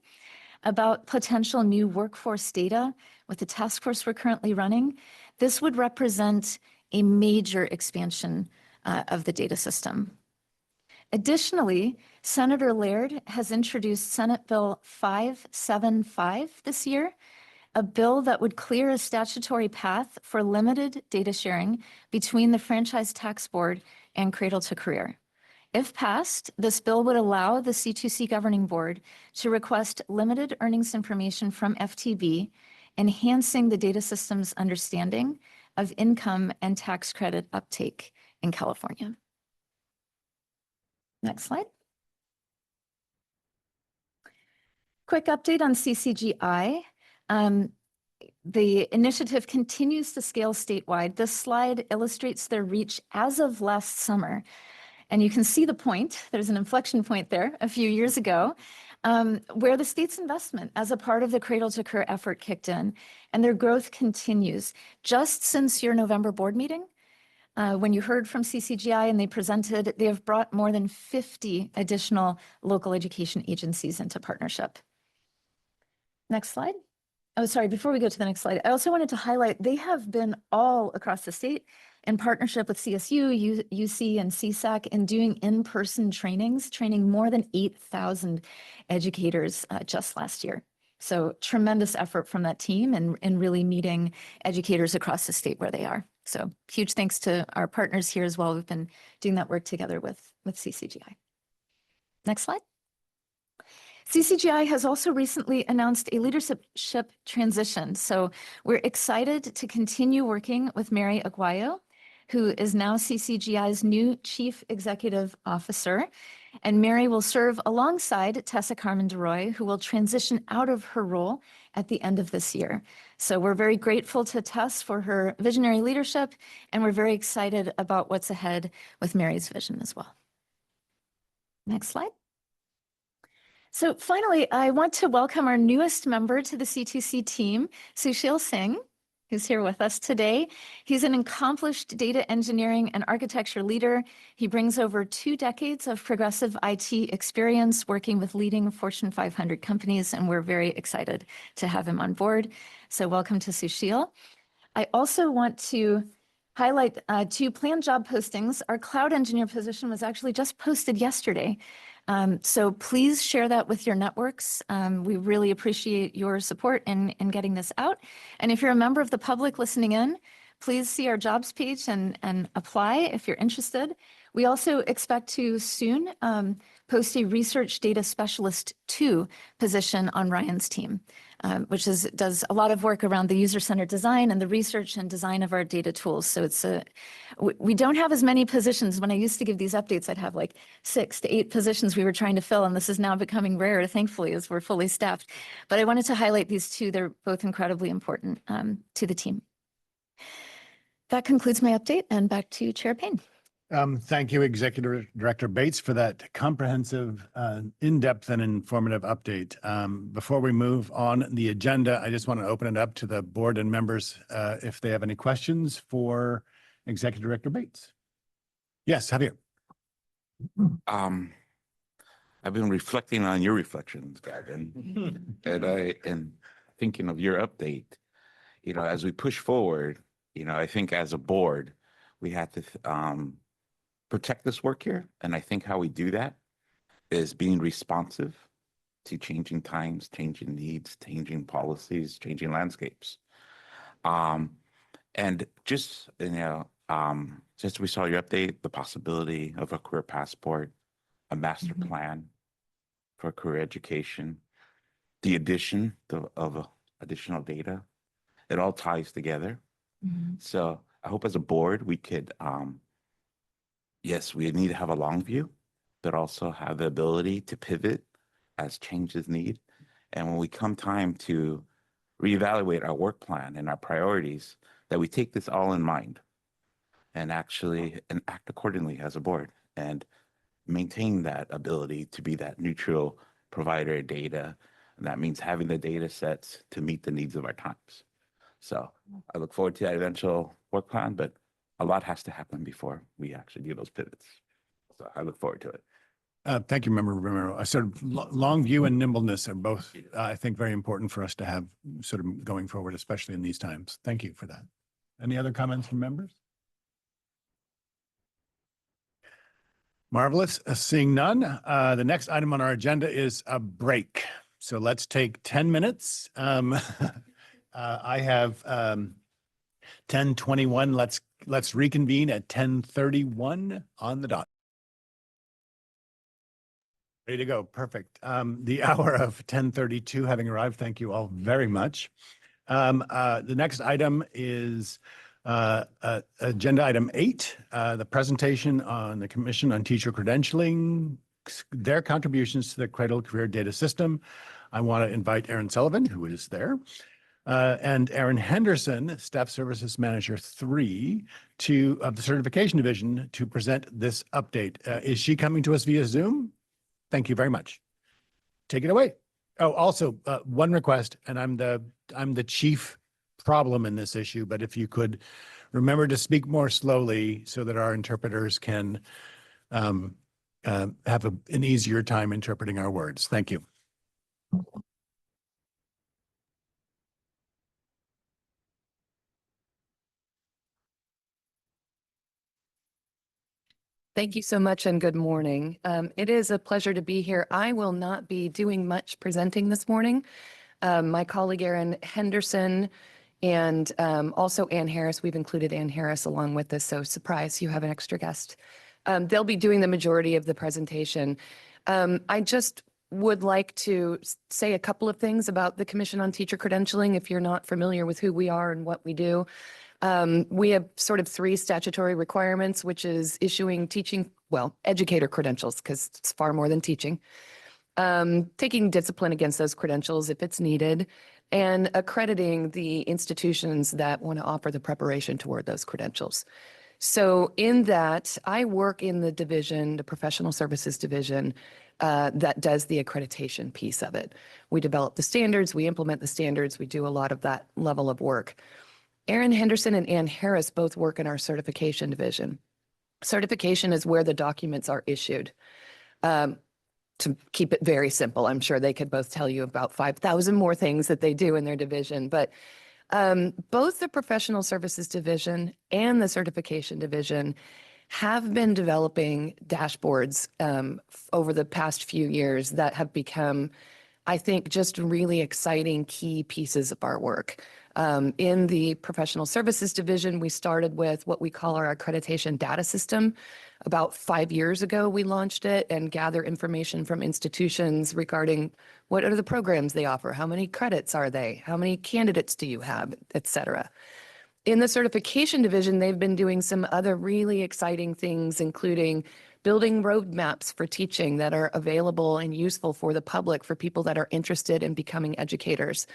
[SPEAKER 5] about potential new workforce data with the task force we're currently running. This would represent a major expansion of the data system. Additionally, Senator Laird has introduced Senate Bill 575 this year, a bill that would clear a statutory path for limited data sharing between the Franchise Tax Board and Cradle-to-Career. If passed, this bill would allow the C2C Governing Board to request limited earnings information from FTB, enhancing the data system's understanding of income and tax credit uptake in California. Next slide. Quick update on CCGI. The initiative continues to scale statewide. This slide illustrates their reach as of last summer. And you can see the point, there's an inflection point there a few years ago, where the state's investment as a part of the Cradle-to-Career effort kicked in, and their growth continues. Just since your November board meeting, when you heard from CCGI and they presented, they have brought more than 50 additional local education agencies into partnership. Next slide. Oh, sorry, before we go to the next slide, I also wanted to highlight they have been all across the state in partnership with CSU, UC, and CSAC in doing in-person trainings, training more than 8,000 educators just last year. So tremendous effort from that team and really meeting educators across the state where they are. So huge thanks to our partners here as well. We've been doing that work together with CCGI. Next slide. CCGI has also recently announced a leadership transition. So we're excited to continue working with Mary Aguayo, who is now CCGI's new Chief Executive Officer. And Mary will serve alongside Tessa Carmen DeRoy, who will transition out of her role at the end of this year. So we're very grateful to Tess for her visionary leadership, and we're very excited about what's ahead with Mary's vision as well. Next slide. So finally, I want to welcome our newest member to the C2C team, Sushil Singh, who's here with us today. He's an accomplished data engineering and architecture leader. He brings over 2 decades of progressive IT experience working with leading Fortune 500 companies, and we're very excited to have him on board. So welcome to Sushil. I also want to highlight 2 planned job postings. Our cloud engineer position was actually just posted yesterday. So please share that with your networks. We really appreciate your support in getting this out. And if you're a member of the public listening in, please see our jobs page and apply if you're interested. We also expect to soon post a research data specialist 2 position on Ryan's team, which does a lot of work around the user-centered design and the research and design of our data tools. So we don't have as many positions. When I used to give these updates, I'd have like 6 to 8 positions we were trying to fill, and this is now becoming rare, thankfully, as we're fully staffed. But I wanted to highlight these 2. They're both incredibly important to the team. That concludes my update, and back to Chair Payne.
[SPEAKER 1] Thank you, Executive Director Bates, for that comprehensive, in-depth and informative update. Before we move on the agenda, I just want to open it up to the board and members if they have any questions for Executive Director Bates. Yes, Javier.
[SPEAKER 7] I've been reflecting on your reflections, Gavin, and thinking of your update. You know, as we push forward, you know, I think as a board, we have to protect this work here. And I think how we do that is being responsive to changing times, changing needs, changing policies, changing landscapes. And just, you know, since we saw your update, the possibility of a career passport, a master plan for career education, the addition of additional data, it all ties together. So I hope as a board, we could, yes, we need to have a long view, but also have the ability to pivot as changes need. And when we come time to reevaluate our work plan and our priorities, that we take this all in mind and actually act accordingly as a board and maintain that ability to be that neutral provider of data. And that means having the data sets to meet the needs of our times. So I look forward to that eventual work plan, but a lot has to happen before we actually do those pivots. So I look forward to it.
[SPEAKER 1] Thank you, Member Romero. Sort of long view and nimbleness are both, I think, very important for us to have sort of going forward, especially in these times. Thank you for that. Any other comments from members? Marvelous. Seeing none, the next item on our agenda is a break. So let's take 10 minutes. I have 10:21. Let's reconvene at 10:31 on the dot. Ready to go. Perfect. The hour of 10:32 having arrived. Thank you all very much. The next item is agenda item 8, the presentation on the Commission on Teacher Credentialing, their contributions to the Cradle-to-Career data system. I want to invite Aaron Sullivan, who is there, and Erin Henderson, Staff Services Manager 3 of the Certification Division, to present this update. Is she coming to us via Zoom? Thank you very much. Take it away. Oh, also one request, and I'm the chief problem in this issue, but if you could remember to speak more slowly so that our interpreters can have an easier time interpreting our words. Thank you.
[SPEAKER 8] Thank you so much and good morning. It is a pleasure to be here. I will not be doing much presenting this morning. My colleague Erin Henderson and also Ann Harris, we've included Ann Harris along with this, so surprise, you have an extra guest. They'll be doing the majority of the presentation. I just would like to say a couple of things about the Commission on Teacher Credentialing if you're not familiar with who we are and what we do. We have sort of 3 statutory requirements, which is issuing educator credentials, because it's far more than teaching, taking discipline against those credentials if it's needed, and accrediting the institutions that want to offer the preparation toward those credentials. So in that, I work in the division, the professional services division, that does the accreditation piece of it. We develop the standards, we implement the standards, we do a lot of that level of work. Erin Henderson and Ann Harris both work in our certification division. Certification is where the documents are issued. To keep it very simple, I'm sure they could both tell you about 5,000 more things that they do in their division, but both the professional services division and the certification division have been developing dashboards over the past few years that have become, I think, just really exciting key pieces of our work. In the professional services division, we started with what we call our accreditation data system. About 5 years ago, we launched it and gather information from institutions regarding what are the programs they offer, how many credits are they, how many candidates do you have, et cetera. In the certification division, they've been doing some other really exciting things, including building roadmaps for teaching that are available and useful for the public, for people that are interested in becoming educators.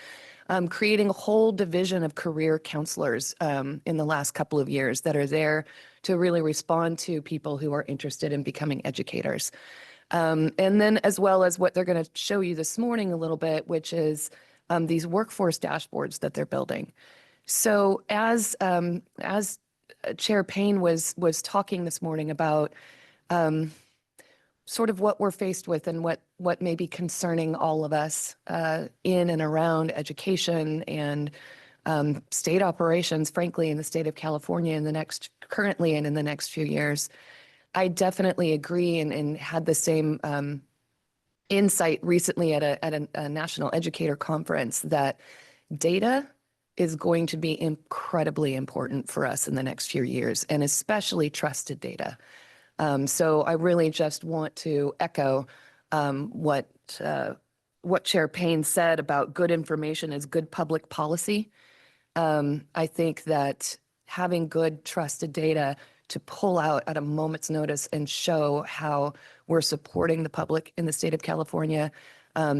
[SPEAKER 8] Creating a whole division of career counselors in the last couple of years that are there to really respond to people who are interested in becoming educators. And then as well as what they're going to show you this morning a little bit, which is these workforce dashboards that they're building. So as Chair Payne was talking this morning about sort of what we're faced with and what may be concerning all of us in and around education and state operations, frankly, in the state of California currently and in the next few years. I definitely agree and had the same insight recently at a national educator conference that data is going to be incredibly important for us in the next few years, and especially trusted data. So I really just want to echo what Chair Payne said about good information is good public policy. I think that having good trusted data to pull out at a moment's notice and show how we're supporting the public in the state of California,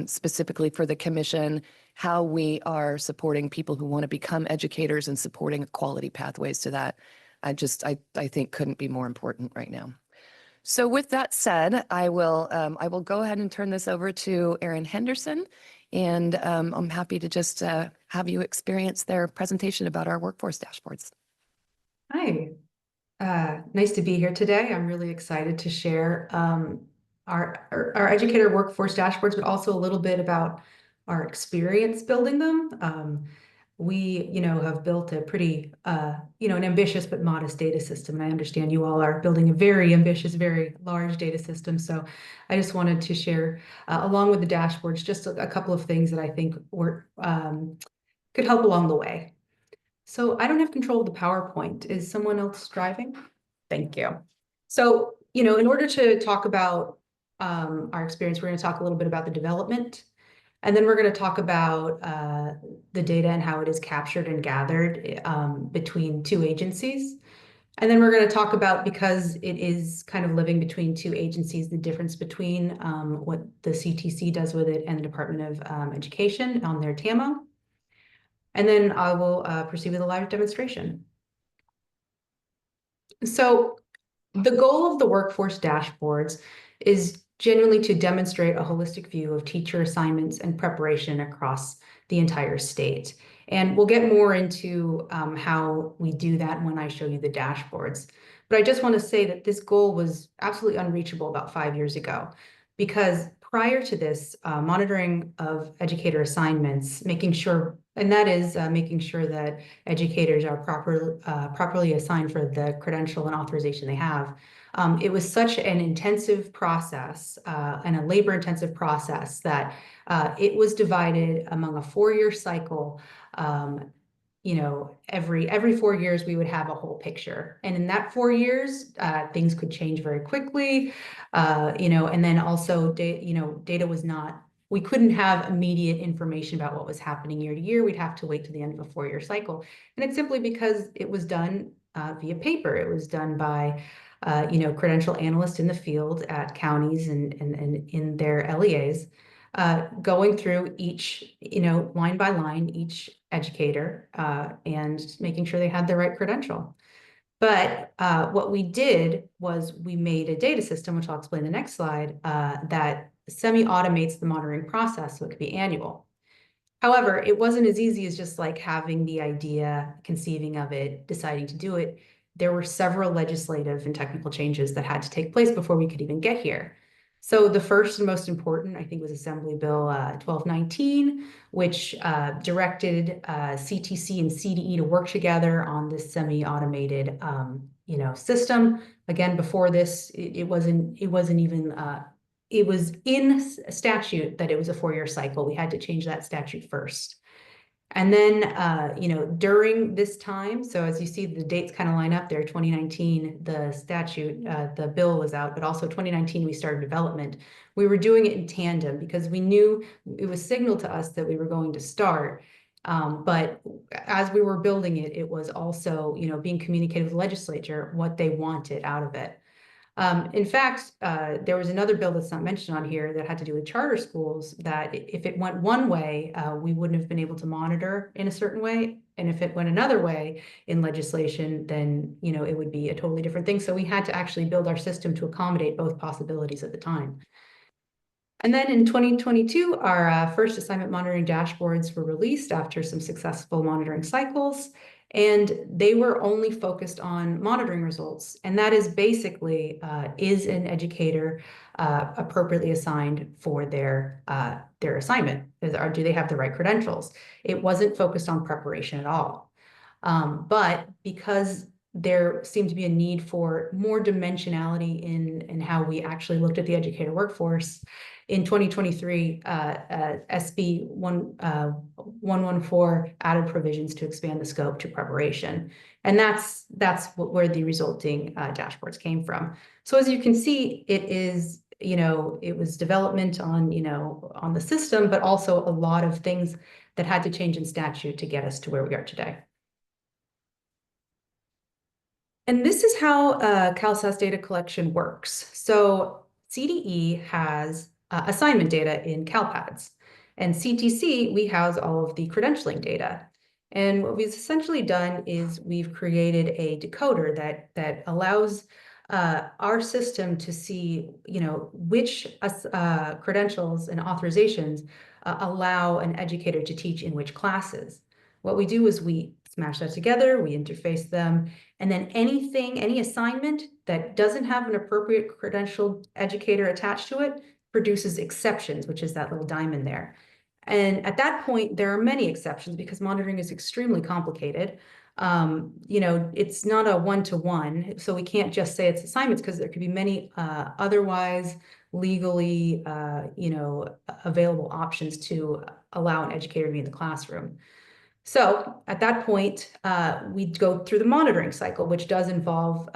[SPEAKER 8] specifically for the commission, how we are supporting people who want to become educators and supporting quality pathways to that, I think couldn't be more important right now. So with that said, I will go ahead and turn this over to Erin Henderson, and I'm happy to just have you experience their presentation about our workforce dashboards.
[SPEAKER 9] Hi, nice to be here today. I'm really excited to share our educator workforce dashboards, but also a little bit about our experience building them. We, have built a pretty, an ambitious but modest data system. And I understand you all are building a very ambitious, very large data system. So I just wanted to share, along with the dashboards, just a couple of things that I think could help along the way. So I don't have control of the PowerPoint. Is someone else driving? Thank you. So, in order to talk about our experience, we're going to talk a little bit about the development. And then we're going to talk about the data and how it is captured and gathered between two agencies. And then we're going to talk about, because it is kind of living between two agencies, the difference between what the CTC does with it and the Department of Education on their TAMO. And then I will proceed with a live demonstration. So the goal of the workforce dashboards is genuinely to demonstrate a holistic view of teacher assignments and preparation across the entire state. And we'll get more into how we do that when I show you the dashboards. But I just want to say that this goal was absolutely unreachable about 5 years ago, because prior to this, monitoring of educator assignments, making sure that educators are properly assigned for the credential and authorization they have. It was such an intensive process and a labor-intensive process that it was divided among a 4-year cycle. Every 4 years we would have a whole picture, and in that 4 years, things could change very quickly. And then also, data was not. We couldn't have immediate information about what was happening year to year. We'd have to wait to the end of a 4-year cycle. And it's simply because it was done via paper. It was done by, credential analysts in the field at counties and in their LEAs, going through each, line by line, each educator and making sure they had the right credential. But what we did was we made a data system, which I'll explain in the next slide, that semi-automates the monitoring process so it could be annual. However, it wasn't as easy as just like having the idea, conceiving of it, deciding to do it. There were several legislative and technical changes that had to take place before we could even get here. So the first and most important, I think, was Assembly Bill 1219, which directed CTC and CDE to work together on this semi-automated, system. Again, before this, it wasn't even. It was in statute that it was a 4-year cycle. We had to change that statute first. And then, during this time, so as you see, the dates kind of line up there, 2019, the statute, the bill was out, but also 2019, we started development. We were doing it in tandem because we knew it was signaled to us that we were going to start. But as we were building it, it was also, being communicated with the legislature, what they wanted out of it. In fact, there was another bill that's not mentioned on here that had to do with charter schools, that if it went one way, we wouldn't have been able to monitor in a certain way. And if it went another way in legislation, then, it would be a totally different thing. So we had to actually build our system to accommodate both possibilities at the time. And then in 2022, our first assignment monitoring dashboards were released after some successful monitoring cycles. And they were only focused on monitoring results. And that is basically, is an educator appropriately assigned for their assignment? Do they have the right credentials? It wasn't focused on preparation at all. But because there seemed to be a need for more dimensionality in how we actually looked at the educator workforce, in 2023, SB 114 added provisions to expand the scope to preparation. And that's where the resulting dashboards came from. So as you can see, it is, it was development on, on the system, but also a lot of things that had to change in statute to get us to where we are today. And this is how CalSAS data collection works. So CDE has assignment data in CalPads, and CTC, we house all of the credentialing data. And what we've essentially done is we've created a decoder that allows our system to see, which credentials and authorizations allow an educator to teach in which classes. What we do is we smash that together, we interface them, and then any assignment that doesn't have an appropriate credentialed educator attached to it produces exceptions, which is that little diamond there. And at that point, there are many exceptions because monitoring is extremely complicated. It's not a one-to-one, so we can't just say it's assignments because there could be many otherwise legally, available options to allow an educator to be in the classroom. So at that point, we go through the monitoring cycle, which does involve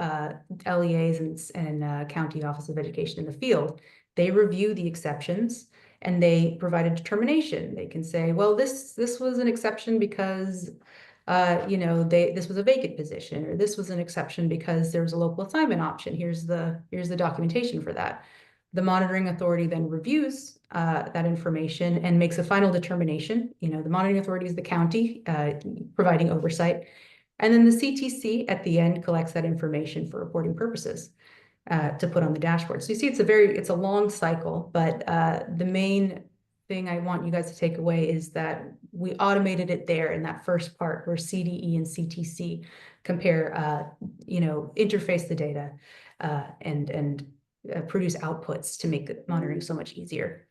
[SPEAKER 9] LEAs and County Office of Education in the field. They review the exceptions and they provide a determination. They can say, well, this was an exception because this was a vacant position, or this was an exception because there was a local assignment option. Here's the documentation for that. The monitoring authority then reviews that information and makes a final determination. The monitoring authority is the county providing oversight. And then the CTC at the end collects that information for reporting purposes to put on the dashboard. So you see, it's a long cycle, but the main thing I want you guys to take away is that we automated it there in that first part where CDE and CTC compare, interface the data and produce outputs to make the monitoring so much easier.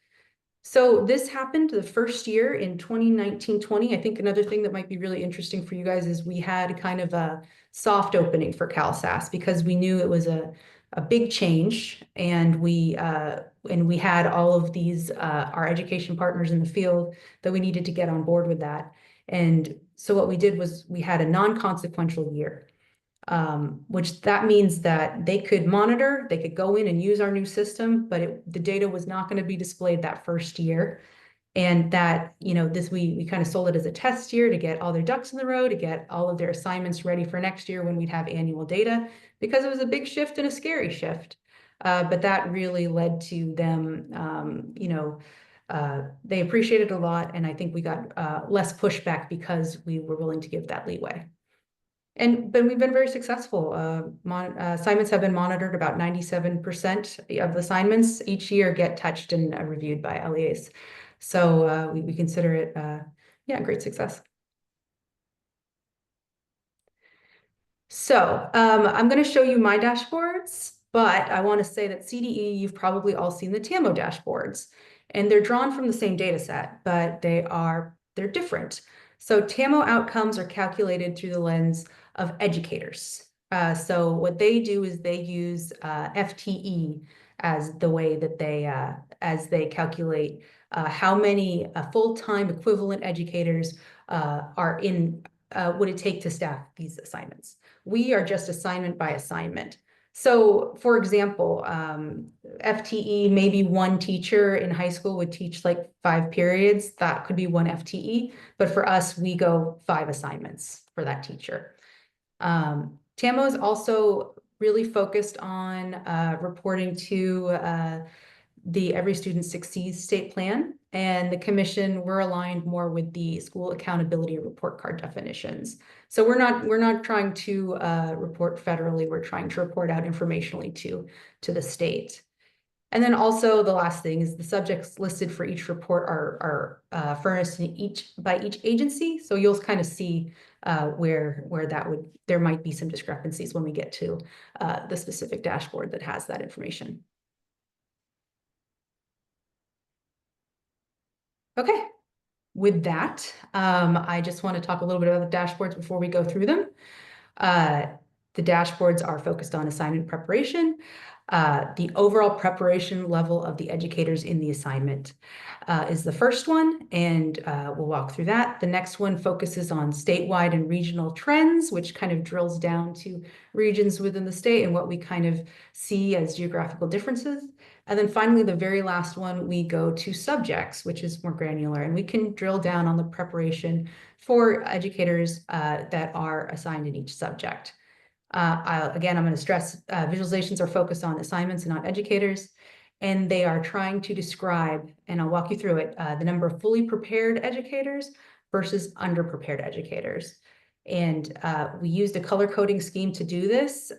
[SPEAKER 9] So this happened the first year in 2019-20. I think another thing that might be really interesting for you guys is we had kind of a soft opening for CalSAS because we knew it was a big change, and we had all of these our education partners in the field that we needed to get on board with that. And so what we did was we had a non-consequential year, which that means that they could monitor, they could go in and use our new system, but the data was not going to be displayed that first year. And that, we kind of sold it as a test year to get all their ducks in the row, to get all of their assignments ready for next year when we'd have annual data, because it was a big shift and a scary shift. But that really led to them, they appreciated it a lot. And I think we got less pushback because we were willing to give that leeway. But we've been very successful. Assignments have been monitored. About 97% of the assignments each year get touched and reviewed by LEAs. So we consider it, a great success. So I'm going to show you my dashboards, but I want to say that CDE, you've probably all seen the TAMO dashboards, and they're drawn from the same data set, but they're different. So TAMO outcomes are calculated through the lens of educators. So what they do is they use FTE as the way that they calculate how many full-time equivalent educators would it take to staff these assignments. We are just assignment by assignment. So for example, FTE, maybe one teacher in high school would teach like 5 periods. That could be one FTE, but for us, we go 5 assignments for that teacher. TAMO is also really focused on reporting to the Every Student Succeeds state plan, and the commission, we're aligned more with the school accountability report card definitions. So we're not trying to report federally, we're trying to report out informationally to the state. And then also the last thing is the subjects listed for each report are furnished by each agency. So you'll kind of see where there might be some discrepancies when we get to the specific dashboard that has that information. Okay, with that, I just want to talk a little bit about the dashboards before we go through them. The dashboards are focused on assignment preparation, the overall preparation level of the educators in the assignment is the first one, and we'll walk through that. The next one focuses on statewide and regional trends, which kind of drills down to regions within the state and what we kind of see as geographical differences. And then finally, the very last one, we go to subjects, which is more granular, and we can drill down on the preparation for educators that are assigned in each subject. Again, I'm going to stress visualizations are focused on assignments and not educators, and they are trying to describe, and I'll walk you through it, the number of fully prepared educators versus underprepared educators. And we used a color coding scheme to do this.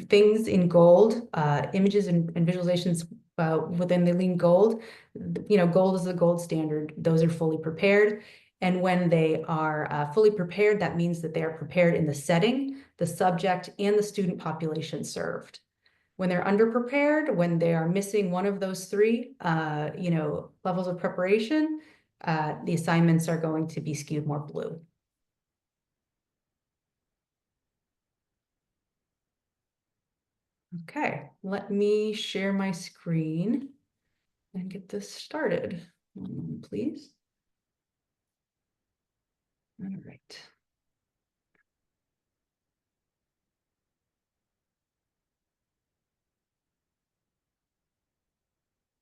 [SPEAKER 9] Things in gold, images and visualizations within the lean gold. Gold is the gold standard. Those are fully prepared. And when they are fully prepared, that means that they are prepared in the setting, the subject, and the student population served. When they're underprepared, when they are missing one of those three, levels of preparation, the assignments are going to be skewed more blue. Okay, let me share my screen and get this started. One moment, please. All right.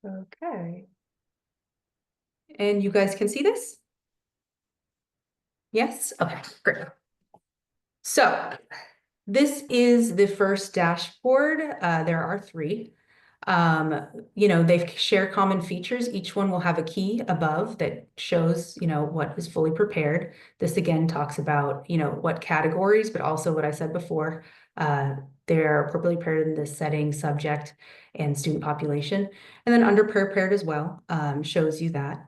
[SPEAKER 9] Okay. And you guys can see this? Yes? Okay, great. So this is the first dashboard. There are three. They share common features. Each one will have a key above that shows, what is fully prepared. This again talks about, what categories, but also what I said before, they're appropriately prepared in the setting, subject, and student population. And then underprepared as well, shows you that.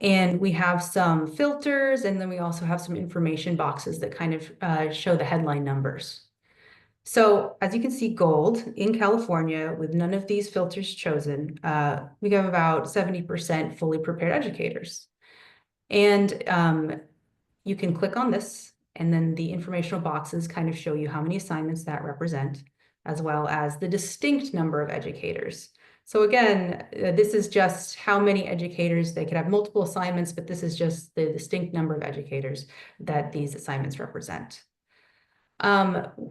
[SPEAKER 9] And we have some filters, and then we also have some information boxes that kind of show the headline numbers. So as you can see, gold in California, with none of these filters chosen, we have about 70% fully prepared educators. And you can click on this, and then the informational boxes kind of show you how many assignments that represent, as well as the distinct number of educators. So again, this is just how many educators. They could have multiple assignments, but this is just the distinct number of educators that these assignments represent.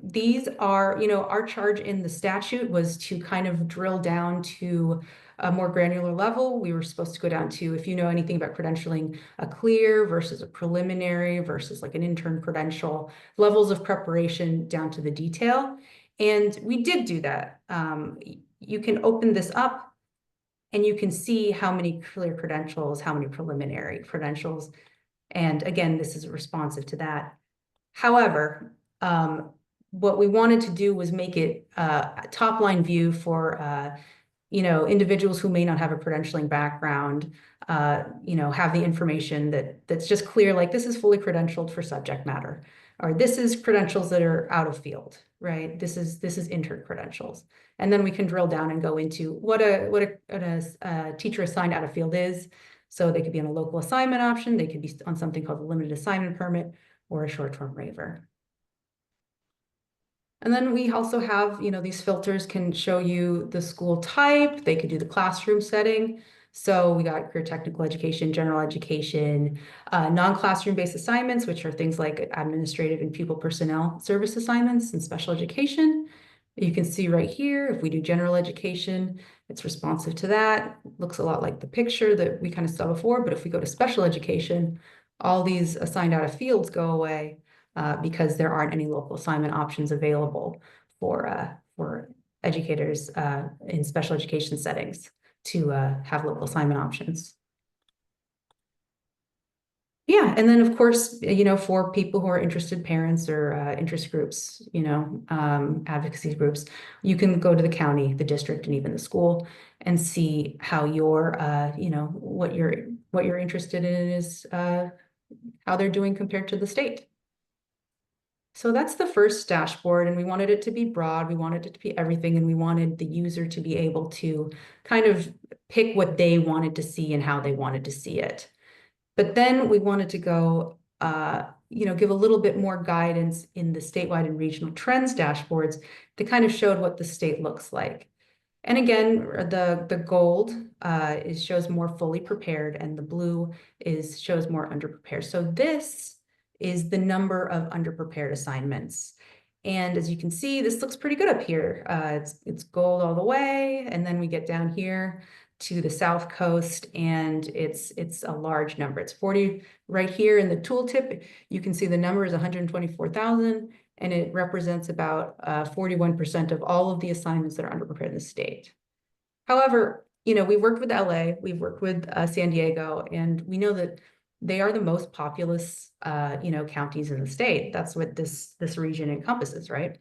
[SPEAKER 9] These are, our charge in the statute was to kind of drill down to a more granular level. We were supposed to go down to, if you know anything about credentialing, a clear versus a preliminary versus like an intern credential, levels of preparation down to the detail. And we did do that. You can open this up and you can see how many clear credentials, how many preliminary credentials. And again, this is responsive to that. However, what we wanted to do was make it a top line view for individuals who may not have a credentialing background, have the information that's just clear, like this is fully credentialed for subject matter, or this is credentials that are out of field, right? This is intern credentials. And then we can drill down and go into what a teacher assigned out of field is. So they could be on a local assignment option, they could be on something called a limited assignment permit or a short-term waiver. And then we also have, these filters can show you the school type. They could do the classroom setting. So we got career technical education, general education, non-classroom based assignments, which are things like administrative and pupil personnel service assignments and special education. You can see right here, if we do general education, it's responsive to that. Looks a lot like the picture that we kind of saw before, but if we go to special education, all these assigned out of fields go away because there aren't any local assignment options available for educators in special education settings to have local assignment options. Yeah, and then of course, for people who are interested parents or interest groups, advocacy groups, you can go to the county, the district, and even the school and see how your, what you're interested in is how they're doing compared to the state. So that's the first dashboard, and we wanted it to be broad, we wanted it to be everything, and we wanted the user to be able to kind of pick what they wanted to see and how they wanted to see it. But then we wanted to go, give a little bit more guidance in the statewide and regional trends dashboards that kind of showed what the state looks like. And again, the gold shows more fully prepared, and the blue shows more underprepared. So this is the number of underprepared assignments. And as you can see, this looks pretty good up here. It's gold all the way, and then we get down here to the South Coast, and it's a large number. It's 40 right here in the tooltip. You can see the number is 124,000, and it represents about 41% of all of the assignments that are underprepared in the state. However, we've worked with LA, we've worked with San Diego, and we know that they are the most populous, counties in the state. That's what this region encompasses, right?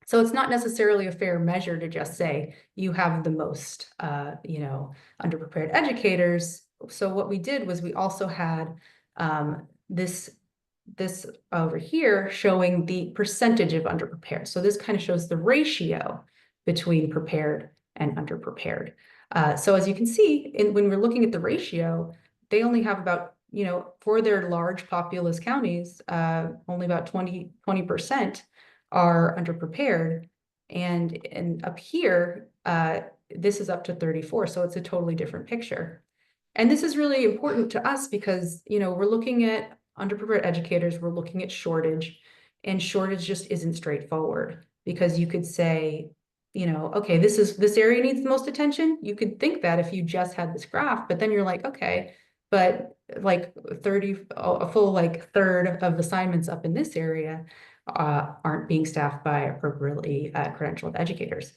[SPEAKER 9] So it's not necessarily a fair measure to just say you have the most, underprepared educators. So what we did was we also had this over here showing the percentage of underprepared. So this kind of shows the ratio between prepared and underprepared. So as you can see, when we're looking at the ratio, they only have about, for their large populous counties, only about 20% are underprepared. And up here, this is up to 34. So it's a totally different picture. And this is really important to us because, we're looking at underprepared educators, we're looking at shortage, and shortage just isn't straightforward because you could say, okay, this area needs the most attention. You could think that if you just had this graph, but then you're like, okay, but like a full third of assignments up in this area aren't being staffed by appropriately credentialed educators.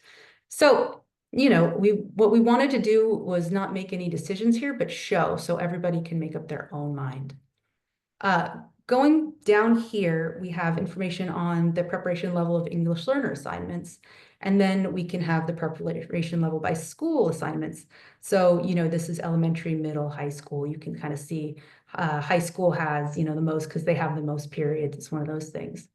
[SPEAKER 9] So, what we wanted to do was not make any decisions here, but show so everybody can make up their own mind. Going down here, we have information on the preparation level of English learner assignments, and then we can have the preparation level by school assignments. So, this is elementary, middle, high school. You can kind of see high school has, the most because they have the most periods. It's one of those things.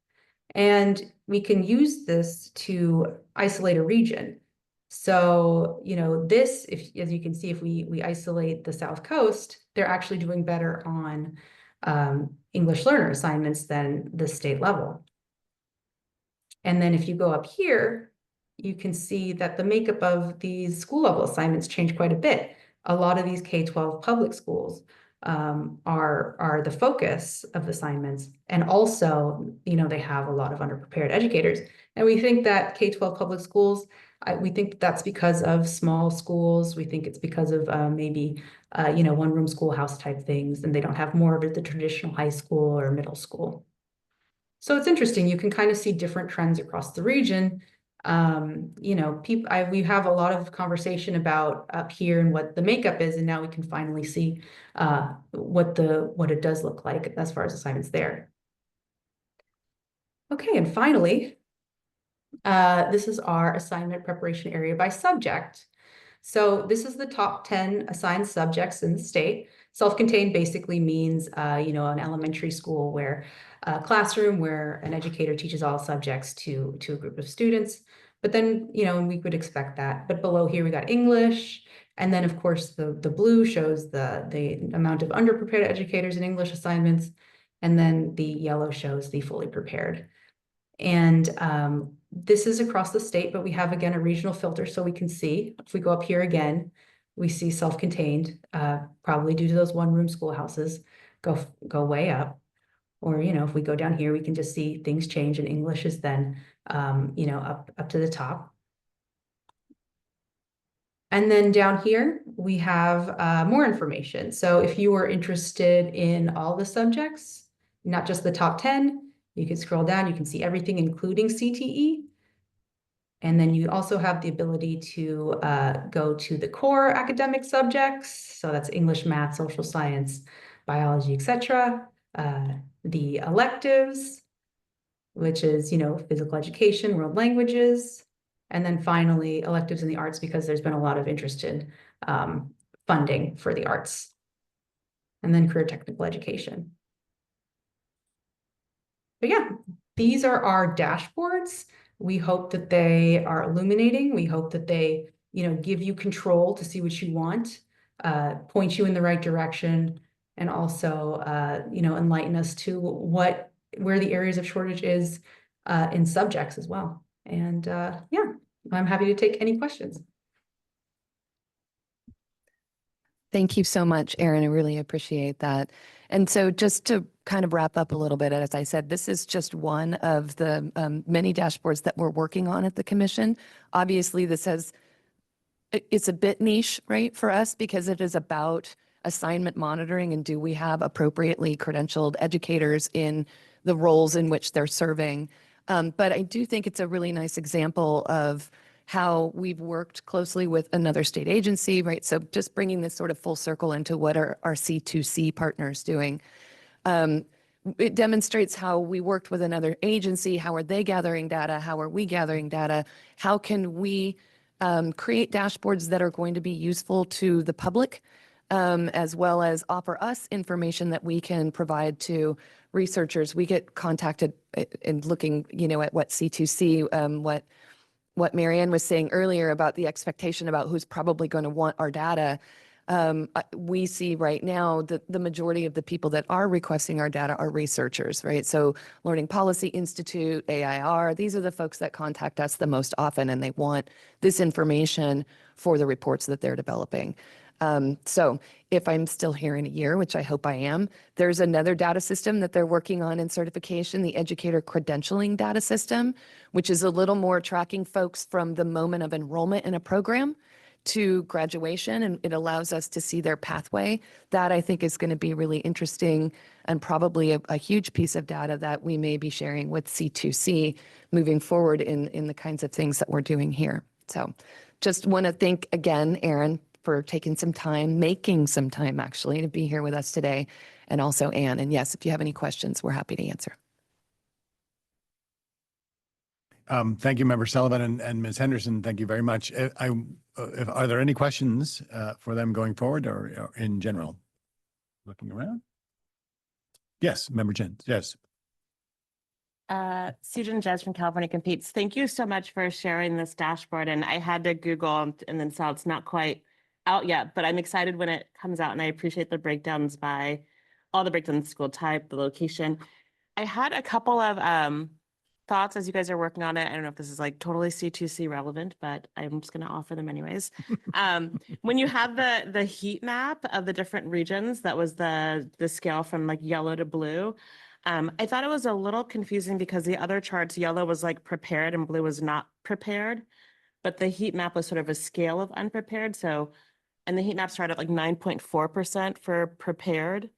[SPEAKER 9] And we can use this to isolate a region. So, this, as you can see, if we isolate the South Coast, they're actually doing better on English learner assignments than the state level. And then if you go up here, you can see that the makeup of these school level assignments change quite a bit. A lot of these K-12 public schools are the focus of the assignments. And also, they have a lot of underprepared educators. And we think that K-12 public schools, we think that's because of small schools. We think it's because of maybe, one-room schoolhouse type things, and they don't have more of the traditional high school or middle school. So it's interesting. You can kind of see different trends across the region. We have a lot of conversation about up here and what the makeup is, and now we can finally see what it does look like as far as assignments there. Okay, and finally, this is our assignment preparation area by subject. So this is the top 10 assigned subjects in the state. Self-contained basically means, an elementary school where a classroom where an educator teaches all subjects to a group of students. But then, we would expect that. But below here, we got English. And then, of course, the blue shows the amount of underprepared educators in English assignments. And then the yellow shows the fully prepared. And this is across the state, but we have, again, a regional filter so we can see. If we go up here again, we see self-contained, probably due to those one-room schoolhouses, go way up. Or, if we go down here, we can just see things change and English is then, up to the top. And then down here, we have more information. So if you were interested in all the subjects, not just the top 10, you can scroll down, you can see everything, including CTE. And then you also have the ability to go to the core academic subjects. So that's English, math, social science, biology, etc. The electives, which is, physical education, world languages. And then finally, electives in the arts, because there's been a lot of interest in funding for the arts. And then career technical education. But yeah, these are our dashboards. We hope that they are illuminating. We hope that they, give you control to see what you want, point you in the right direction, and also, enlighten us to where the areas of shortage is in subjects as well. And yeah, I'm happy to take any questions.
[SPEAKER 8] Thank you so much, Erin. I really appreciate that. And so just to kind of wrap up a little bit, as I said, this is just one of the many dashboards that we're working on at the commission. Obviously, it's a bit niche, right, for us because it is about assignment monitoring and do we have appropriately credentialed educators in the roles in which they're serving. But I do think it's a really nice example of how we've worked closely with another state agency, right? So just bringing this sort of full circle into what are our C2C partners doing. It demonstrates how we worked with another agency. How are they gathering data? How are we gathering data? How can we create dashboards that are going to be useful to the public, as well as offer us information that we can provide to researchers? We get contacted in looking, at what C2C, what Marianne was saying earlier about the expectation about who's probably going to want our data. We see right now that the majority of the people that are requesting our data are researchers, right? So Learning Policy Institute, AIR, these are the folks that contact us the most often, and they want this information for the reports that they're developing. So if I'm still here in a year, which I hope I am, there's another data system that they're working on in certification, the Educator Credentialing Data System, which is a little more tracking folks from the moment of enrollment in a program to graduation, and it allows us to see their pathway. That I think is going to be really interesting and probably a huge piece of data that we may be sharing with C2C moving forward in the kinds of things that we're doing here. So just want to thank again, Aaron, for taking some time, making some time actually to be here with us today, and also Anne. And yes, if you have any questions, we're happy to answer.
[SPEAKER 1] Thank you, Member Sullivan and Ms. Henderson. Thank you very much. Are there any questions for them going forward or in general? Looking around? Yes, Member Jen, yes.
[SPEAKER 10] Susan Jez from California Competes. Thank you so much for sharing this dashboard. And I had to Google and then saw it's not quite out yet, but I'm excited when it comes out, and I appreciate the breakdowns by all the breakdowns, school type, the location. I had a couple of thoughts as you guys are working on it. I don't know if this is like totally C2C relevant, but I'm just going to offer them anyways. When you have the heat map of the different regions, that was the scale from like yellow to blue. I thought it was a little confusing because the other charts, yellow was like prepared and blue was not prepared, but the heat map was sort of a scale of unprepared. So, and the heat map started at like 9.4% for prepared,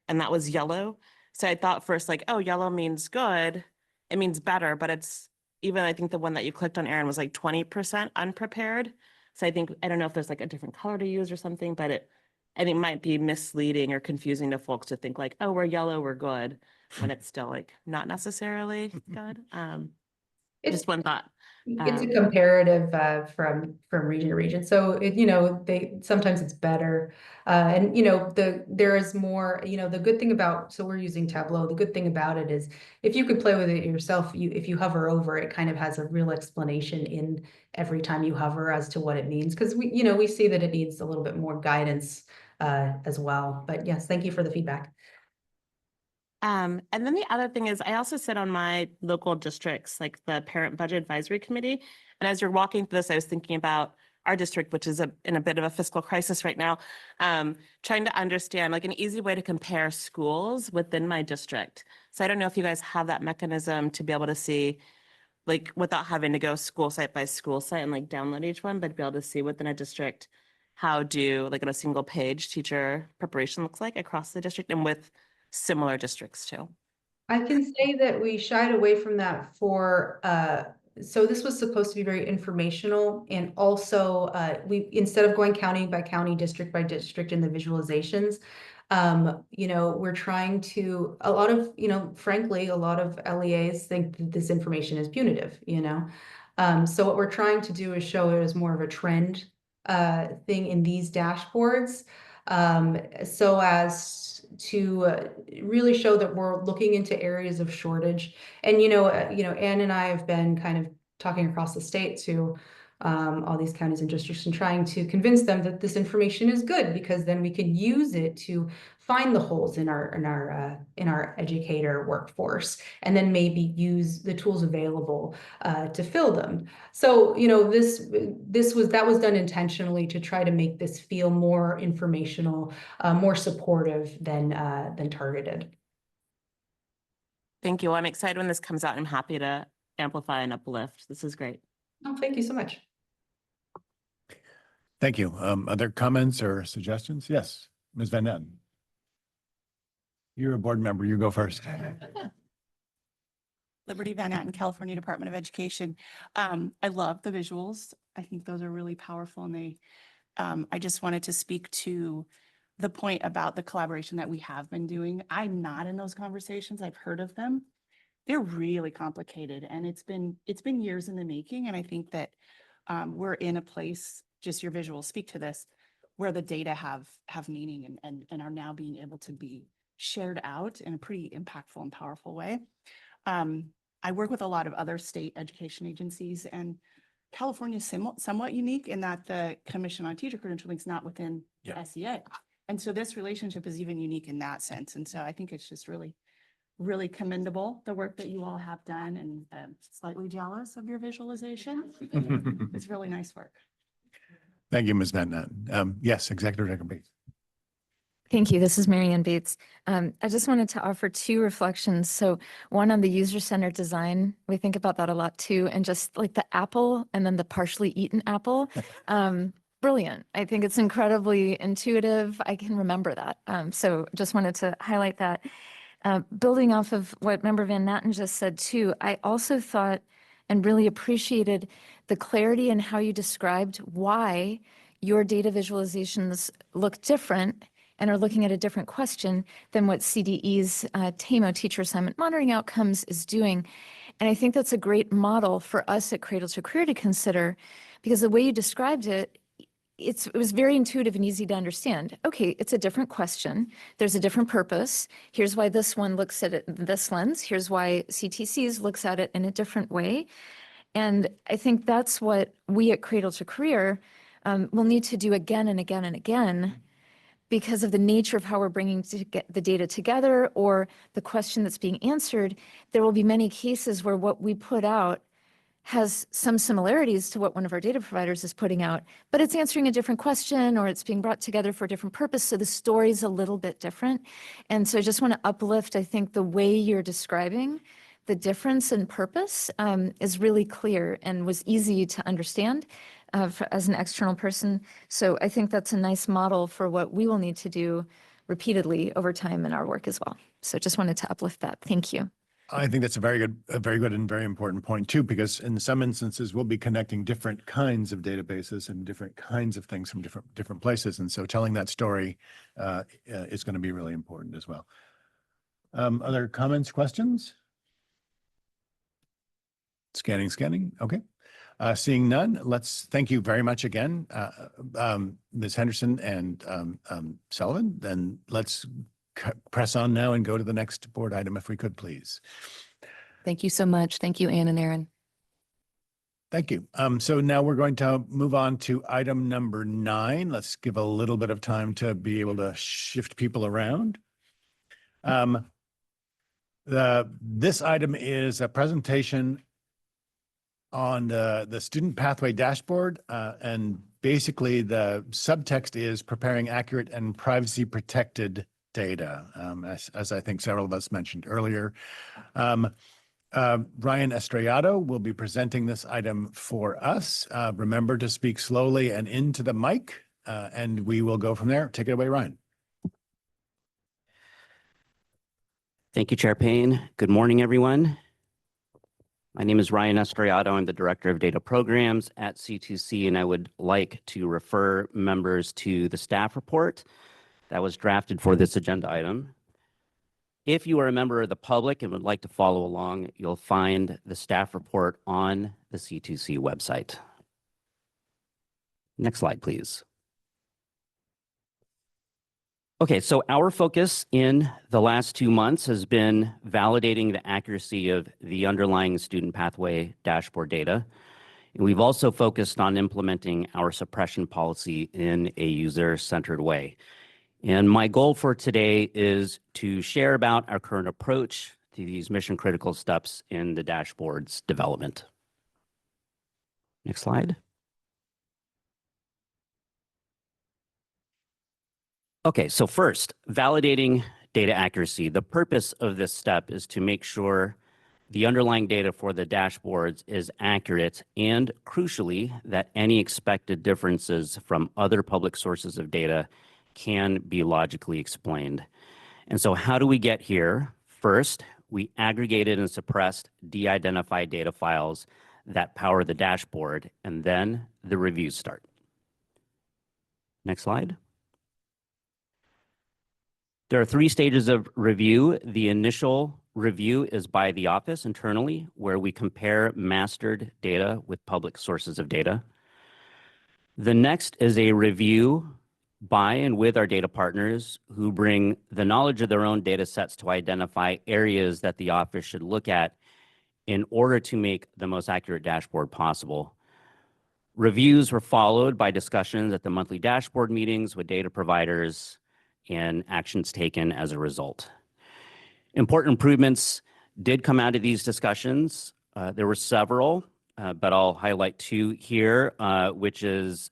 [SPEAKER 10] and that was yellow. So I thought first like, oh, yellow means good. It means better, but it's even, I think the one that you clicked on, Aaron, was like 20% unprepared. So I think, I don't know if there's like a different color to use or something, but I think it might be misleading or confusing to folks to think like, oh, we're yellow, we're good, when it's still like not necessarily good. Just one thought.
[SPEAKER 9] It's a comparative from region to region. So sometimes it's better. And there is more, the good thing about, so we're using Tableau. The good thing about it is if you could play with it yourself, if you hover over it, kind of has a real explanation in every time you hover as to what it means. Because we see that it needs a little bit more guidance as well. But yes, thank you for the feedback.
[SPEAKER 10] And then the other thing is I also sit on my local districts, like the Parent Budget Advisory Committee. And as you're walking through this, I was thinking about our district, which is in a bit of a fiscal crisis right now, trying to understand like an easy way to compare schools within my district. So I don't know if you guys have that mechanism to be able to see, like without having to go school site by school site and like download each one, but be able to see within a district, how do like on a single page teacher preparation looks like across the district and with similar districts too.
[SPEAKER 9] I can say that we shied away from that so this was supposed to be very informational, and also we, instead of going county by county, district by district in the visualizations, we're trying to, frankly, a lot of LEAs think that this information is punitive, so what we're trying to do is show it as more of a trend thing in these dashboards, so as to really show that we're looking into areas of shortage. And Anne and I have been kind of talking across the state to all these counties and districts and trying to convince them that this information is good, because then we can use it to find the holes in our educator workforce, and then maybe use the tools available to fill them. So that was done intentionally to try to make this feel more informational, more supportive than targeted.
[SPEAKER 10] Thank you. Well, I'm excited when this comes out. I'm happy to amplify and uplift. This is great.
[SPEAKER 9] Oh, thank you so much.
[SPEAKER 1] Thank you. Other comments or suggestions? Yes, Ms. Van Den. You're a board member. You go first.
[SPEAKER 11] Liberty Van Atten, California Department of Education. I love the visuals. I think those are really powerful, and I just wanted to speak to the point about the collaboration that we have been doing. I'm not in those conversations. I've heard of them. They're really complicated, and it's been years in the making. And I think that we're in a place, just your visuals speak to this, where the data have meaning and are now being able to be shared out in a pretty impactful and powerful way. I work with a lot of other state education agencies, and California is somewhat unique in that the Commission on Teacher Credentialing is not within the SEA. And so this relationship is even unique in that sense. And so I think it's just really, really commendable, the work that you all have done, and slightly jealous of your visualization. It's really nice work.
[SPEAKER 1] Thank you, Ms. Van Natten. Yes, Executive Director Bates.
[SPEAKER 5] Thank you. This is Marianne Bates. I just wanted to offer two reflections. So one on the user-centered design, we think about that a lot too, and just like the apple and then the partially eaten apple. Brilliant. I think it's incredibly intuitive. I can remember that. So just wanted to highlight that. Building off of what Member Van Natten just said too, I also thought and really appreciated the clarity in how you described why your data visualizations look different and are looking at a different question than what CDE's TAMO, Teacher Assignment Monitoring Outcomes, is doing. And I think that's a great model for us at Cradle-to-Career to consider, because the way you described it, it was very intuitive and easy to understand. Okay, it's a different question. There's a different purpose. Here's why this one looks at it in this lens. Here's why CTCs looks at it in a different way. And I think that's what we at Cradle-to-Career will need to do again and again and again, because of the nature of how we're bringing the data together or the question that's being answered. There will be many cases where what we put out has some similarities to what one of our data providers is putting out, but it's answering a different question or it's being brought together for a different purpose. So the story's a little bit different. And so I just want to uplift, I think, the way you're describing the difference in purpose is really clear and was easy to understand as an external person. So I think that's a nice model for what we will need to do repeatedly over time in our work as well. So just wanted to uplift that. Thank you.
[SPEAKER 1] I think that's a very good and very important point too, because in some instances we'll be connecting different kinds of databases and different kinds of things from different places. And so telling that story is going to be really important as well. Other comments, questions? Scanning. Okay. Seeing none, thank you very much again, Ms. Henderson and Sullivan. Then let's press on now and go to the next board item, if we could, please.
[SPEAKER 8] Thank you so much. Thank you, Ann and Aaron.
[SPEAKER 1] Thank you. So now we're going to move on to item number 9. Let's give a little bit of time to be able to shift people around. This item is a presentation on the student pathway dashboard, and basically the subtext is preparing accurate and privacy protected data, as I think several of us mentioned earlier. Ryan Estrellado will be presenting this item for us. Remember to speak slowly and into the mic, and we will go from there. Take it away, Ryan.
[SPEAKER 12] Thank you, Chair Payne. Good morning, everyone. My name is Ryan Estrellado. I'm the Director of Data Programs at C2C, and I would like to refer members to the staff report that was drafted for this agenda item. If you are a member of the public and would like to follow along, you'll find the staff report on the C2C website. Next slide, please. Okay, so our focus in the last 2 months has been validating the accuracy of the underlying student pathway dashboard data. And we've also focused on implementing our suppression policy in a user-centered way. And my goal for today is to share about our current approach to these mission-critical steps in the dashboard's development. Next slide. Okay, so first, validating data accuracy. The purpose of this step is to make sure the underlying data for the dashboards is accurate and, crucially, that any expected differences from other public sources of data can be logically explained. And so how do we get here? First, we aggregated and suppressed de-identified data files that power the dashboard, and then the reviews start. Next slide. There are 3 stages of review. The initial review is by the office internally, where we compare mastered data with public sources of data. The next is a review by and with our data partners who bring the knowledge of their own data sets to identify areas that the office should look at in order to make the most accurate dashboard possible. Reviews were followed by discussions at the monthly dashboard meetings with data providers and actions taken as a result. Important improvements did come out of these discussions. There were several, but I'll highlight 2 here, which is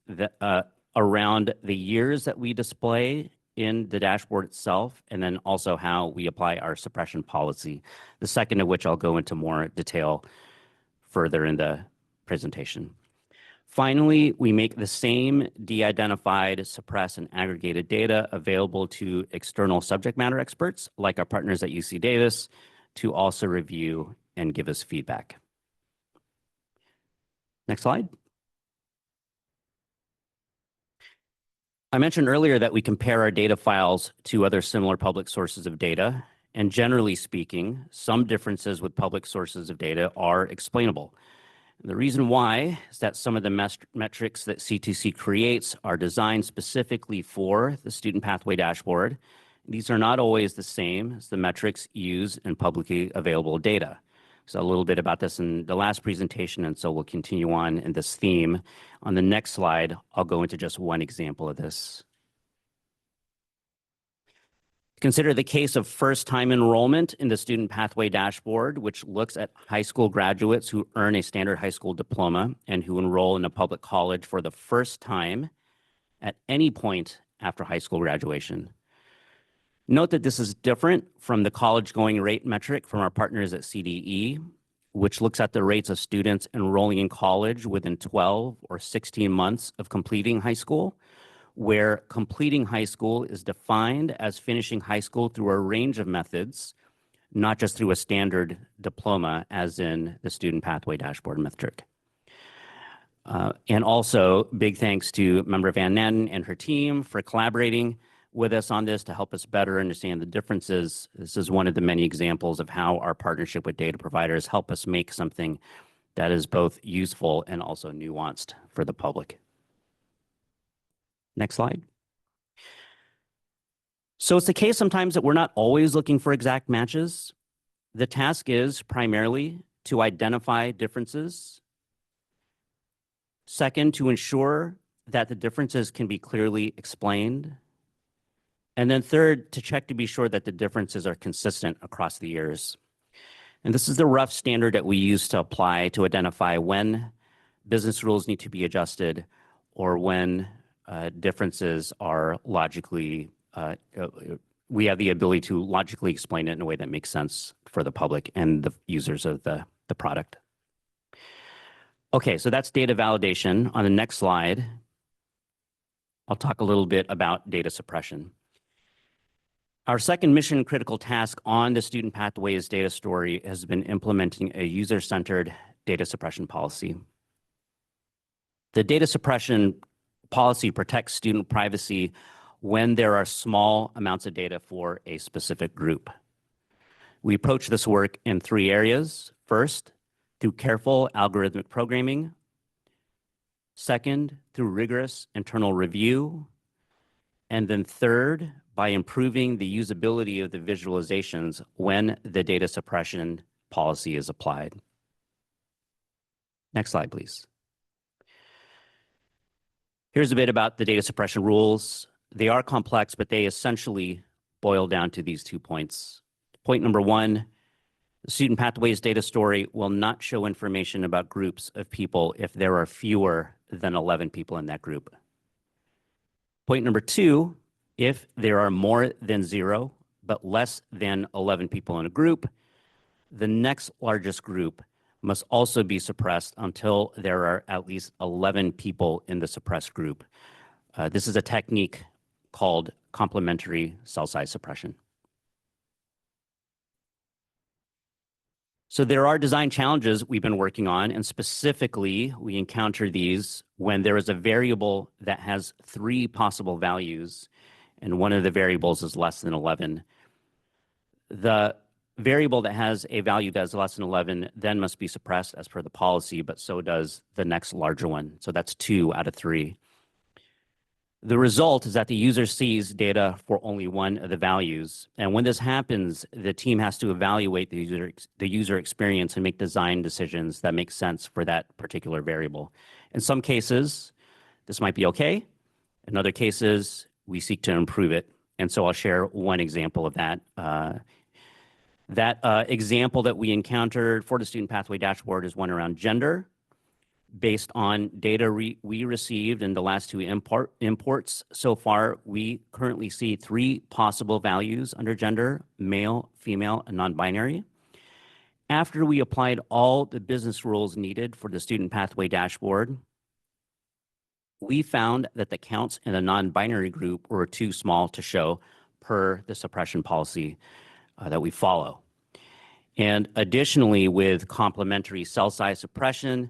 [SPEAKER 12] around the years that we display in the dashboard itself, and then also how we apply our suppression policy, the second of which I'll go into more detail further in the presentation. Finally, we make the same de-identified, suppressed, and aggregated data available to external subject matter experts, like our partners at UC Davis, to also review and give us feedback. Next slide. I mentioned earlier that we compare our data files to other similar public sources of data, and generally speaking, some differences with public sources of data are explainable. The reason why is that some of the metrics that C2C creates are designed specifically for the student pathway dashboard. These are not always the same as the metrics used in publicly available data. So a little bit about this in the last presentation, and so we'll continue on in this theme. On the next slide, I'll go into just one example of this. Consider the case of first-time enrollment in the student pathway dashboard, which looks at high school graduates who earn a standard high school diploma and who enroll in a public college for the first time at any point after high school graduation. Note that this is different from the college-going rate metric from our partners at CDE, which looks at the rates of students enrolling in college within 12 or 16 months of completing high school, where completing high school is defined as finishing high school through a range of methods, not just through a standard diploma, as in the student pathway dashboard metric. And also, big thanks to Member Van Natten and her team for collaborating with us on this to help us better understand the differences. This is one of the many examples of how our partnership with data providers help us make something that is both useful and also nuanced for the public. Next slide. So it's the case sometimes that we're not always looking for exact matches. The task is primarily to identify differences. Second, to ensure that the differences can be clearly explained. And then third, to check to be sure that the differences are consistent across the years. And this is the rough standard that we use to apply to identify when business rules need to be adjusted or when differences are logically, we have the ability to logically explain it in a way that makes sense for the public and the users of the product. Okay, so that's data validation. On the next slide, I'll talk a little bit about data suppression. Our second mission critical task on the Student Pathways data story has been implementing a user-centered data suppression policy. The data suppression policy protects student privacy when there are small amounts of data for a specific group. We approach this work in 3 areas. First, through careful algorithmic programming. Second, through rigorous internal review. And then third, by improving the usability of the visualizations when the data suppression policy is applied. Next slide, please. Here's a bit about the data suppression rules. They are complex, but they essentially boil down to these 2 points. Point number 1, the Student Pathways data story will not show information about groups of people if there are fewer than 11 people in that group. Point number 2, if there are more than 0, but less than 11 people in a group, the next largest group must also be suppressed until there are at least 11 people in the suppressed group. This is a technique called complementary cell size suppression. So there are design challenges we've been working on, and specifically, we encounter these when there is a variable that has 3 possible values, and one of the variables is less than 11. The variable that has a value that is less than 11 then must be suppressed as per the policy, but so does the next larger one. So that's 2 out of 3. The result is that the user sees data for only one of the values. And when this happens, the team has to evaluate the user experience and make design decisions that make sense for that particular variable. In some cases, this might be okay. In other cases, we seek to improve it. And so I'll share one example of that. Example that we encountered for the student pathway dashboard is one around gender. Based on data we received in the last 2 imports so far, we currently see 3 possible values under gender: male, female, and non-binary. After we applied all the business rules needed for the student pathway dashboard, we found that the counts in the non-binary group were too small to show per the suppression policy that we follow. And additionally, with complementary cell size suppression,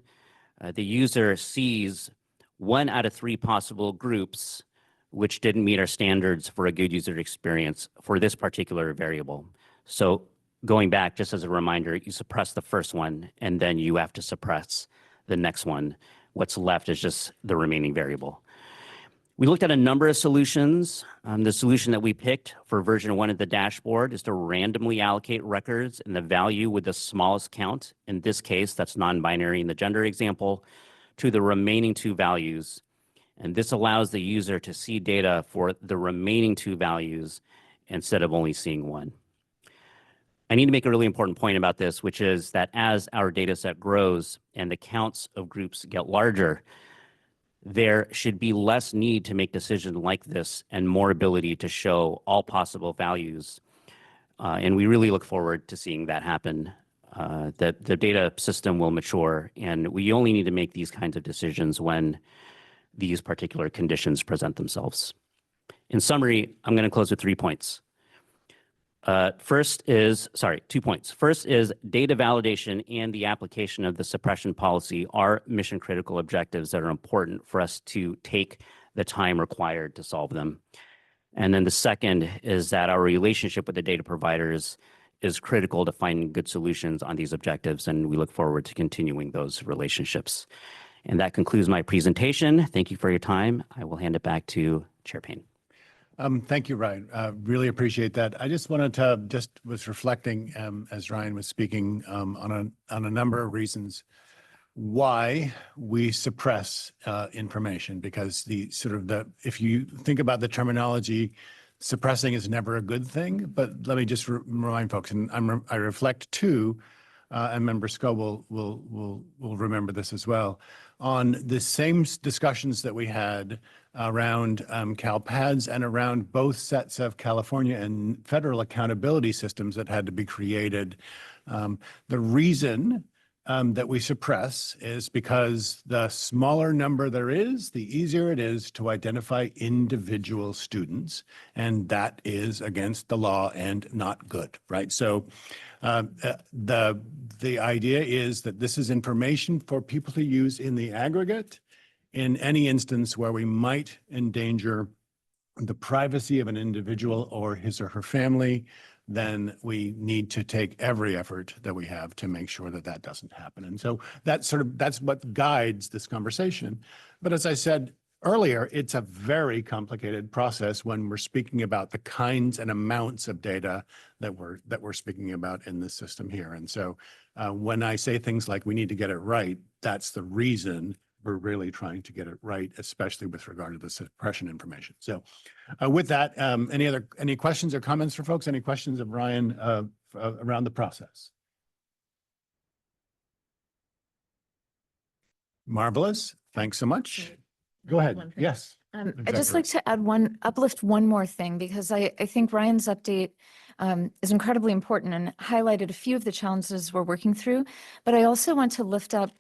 [SPEAKER 12] the user sees 1 out of 3 possible groups which didn't meet our standards for a good user experience for this particular variable. So going back, just as a reminder, you suppress the first one, and then you have to suppress the next one. What's left is just the remaining variable. We looked at a number of solutions. The solution that we picked for version 1 of the dashboard is to randomly allocate records and the value with the smallest count. In this case, that's non-binary in the gender example, to the remaining 2 values. And this allows the user to see data for the remaining 2 values instead of only seeing 1. I need to make a really important point about this, which is that as our data set grows and the counts of groups get larger, there should be less need to make decisions like this and more ability to show all possible values. And we really look forward to seeing that happen, that the data system will mature, and we only need to make these kinds of decisions when these particular conditions present themselves. In summary, I'm going to close with 3 points. 2 points. First is data validation and the application of the suppression policy are mission critical objectives that are important for us to take the time required to solve them. And then the second is that our relationship with the data providers is critical to finding good solutions on these objectives, and we look forward to continuing those relationships. And that concludes my presentation. Thank you for your time. I will hand it back to Chair Payne.
[SPEAKER 1] Thank you, Ryan. Really appreciate that. I just wanted to was reflecting as Ryan was speaking on a number of reasons why we suppress information, because if you think about the terminology, suppressing is never a good thing. But let me just remind folks, and I reflect too, and Member Sco will remember this as well, on the same discussions that we had around CalPADS and around both sets of California and federal accountability systems that had to be created. The reason that we suppress is because the smaller number there is, the easier it is to identify individual students, and that is against the law and not good, right? So the idea is that this is information for people to use in the aggregate in any instance where we might endanger the privacy of an individual or his or her family. Then we need to take every effort that we have to make sure that that doesn't happen. And so that's what guides this conversation. But as I said earlier, it's a very complicated process when we're speaking about the kinds and amounts of data that we're speaking about in this system here. And so when I say things like we need to get it right, that's the reason we're really trying to get it right, especially with regard to the suppression information. So with that, any questions or comments for folks? Any questions of Ryan around the process? Marvelous. Thanks so much. Go ahead. Yes.
[SPEAKER 5] I'd just like to uplift one more thing, because I think Ryan's update is incredibly important and highlighted a few of the challenges we're working through. But I also want to lift up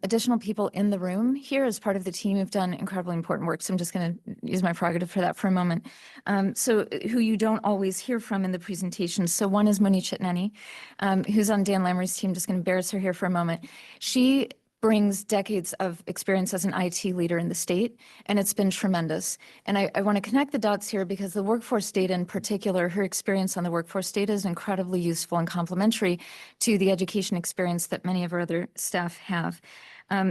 [SPEAKER 5] Additional people in the room here as part of the team have done incredibly important work. So I'm just going to use my prerogative for that for a moment. So who you don't always hear from in the presentation. So one is Moni Chitnani, who's on Dan Lamry's team. Just going to embarrass her here for a moment. She brings decades of experience as an IT leader in the state, and it's been tremendous. And I want to connect the dots here because the workforce data in particular, her experience on the workforce data is incredibly useful and complementary to the education experience that many of our other staff have.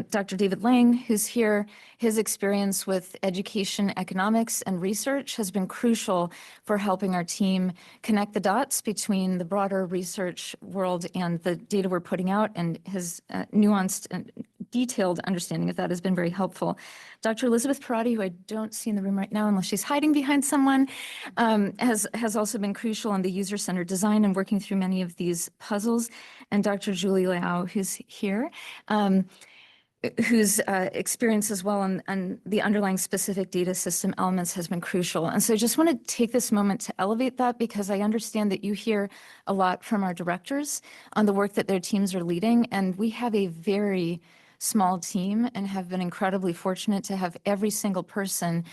[SPEAKER 5] Dr. David Lang, who's here, his experience with education economics and research has been crucial for helping our team connect the dots between the broader research world and the data we're putting out, and his nuanced and detailed understanding of that has been very helpful. Dr. Elizabeth Parati, who I don't see in the room right now unless she's hiding behind someone, has also been crucial in the user-centered design and working through many of these puzzles. And Dr. Julie Liao, who's here, whose experience as well on the underlying specific data system elements has been crucial. And so I just want to take this moment to elevate that because I understand that you hear a lot from our directors on the work that their teams are leading. And we have a very small team and have been incredibly fortunate to have every single person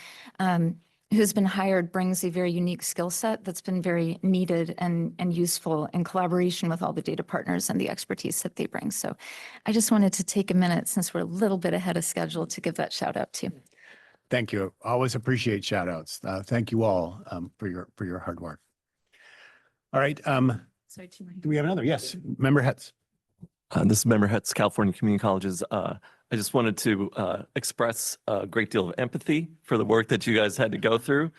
[SPEAKER 5] who's been hired brings a very unique skill set that's been very needed and useful in collaboration with all the data partners and the expertise that they bring. So I just wanted to take a minute, since we're a little bit ahead of schedule, to give that shout out too.
[SPEAKER 1] Thank you. Always appreciate shout outs. Thank you all for your hard work. All right.
[SPEAKER 5] Sorry,
[SPEAKER 1] Do we have another? Yes, Member Hetz.
[SPEAKER 13] This is Member Hetz, California Community Colleges. I just wanted to express a great deal of empathy for the work that you guys had to go through.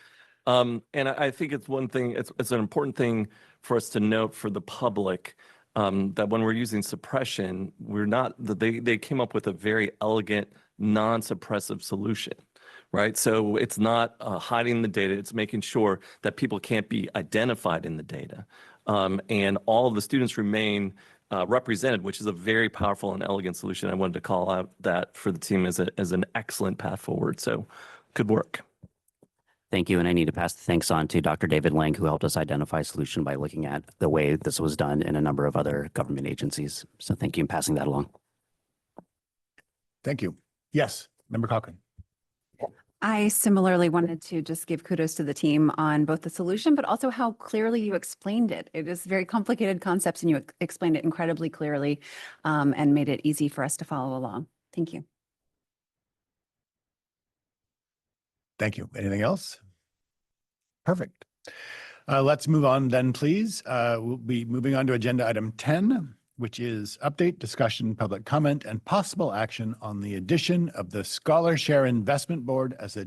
[SPEAKER 13] And I think it's one thing, it's an important thing for us to note for the public that when we're using suppression, they came up with a very elegant, non-suppressive solution, right? So it's not hiding the data, it's making sure that people can't be identified in the data. And all of the students remain represented, which is a very powerful and elegant solution. I wanted to call out that for the team as an excellent path forward. So good work.
[SPEAKER 12] Thank you. And I need to pass the thanks on to Dr. David Lang, who helped us identify a solution by looking at the way this was done in a number of other government agencies. So thank you in passing that along.
[SPEAKER 1] Thank you. Yes, Member Cochran.
[SPEAKER 14] I similarly wanted to just give kudos to the team on both the solution, but also how clearly you explained it. It is very complicated concepts and you explained it incredibly clearly and made it easy for us to follow along. Thank you.
[SPEAKER 1] Thank you. Anything else? Perfect. Let's move on then, please. We'll be moving on to agenda item 10, which is update, discussion, public comment, and possible action on the addition of the Scholar Share Investment Board as a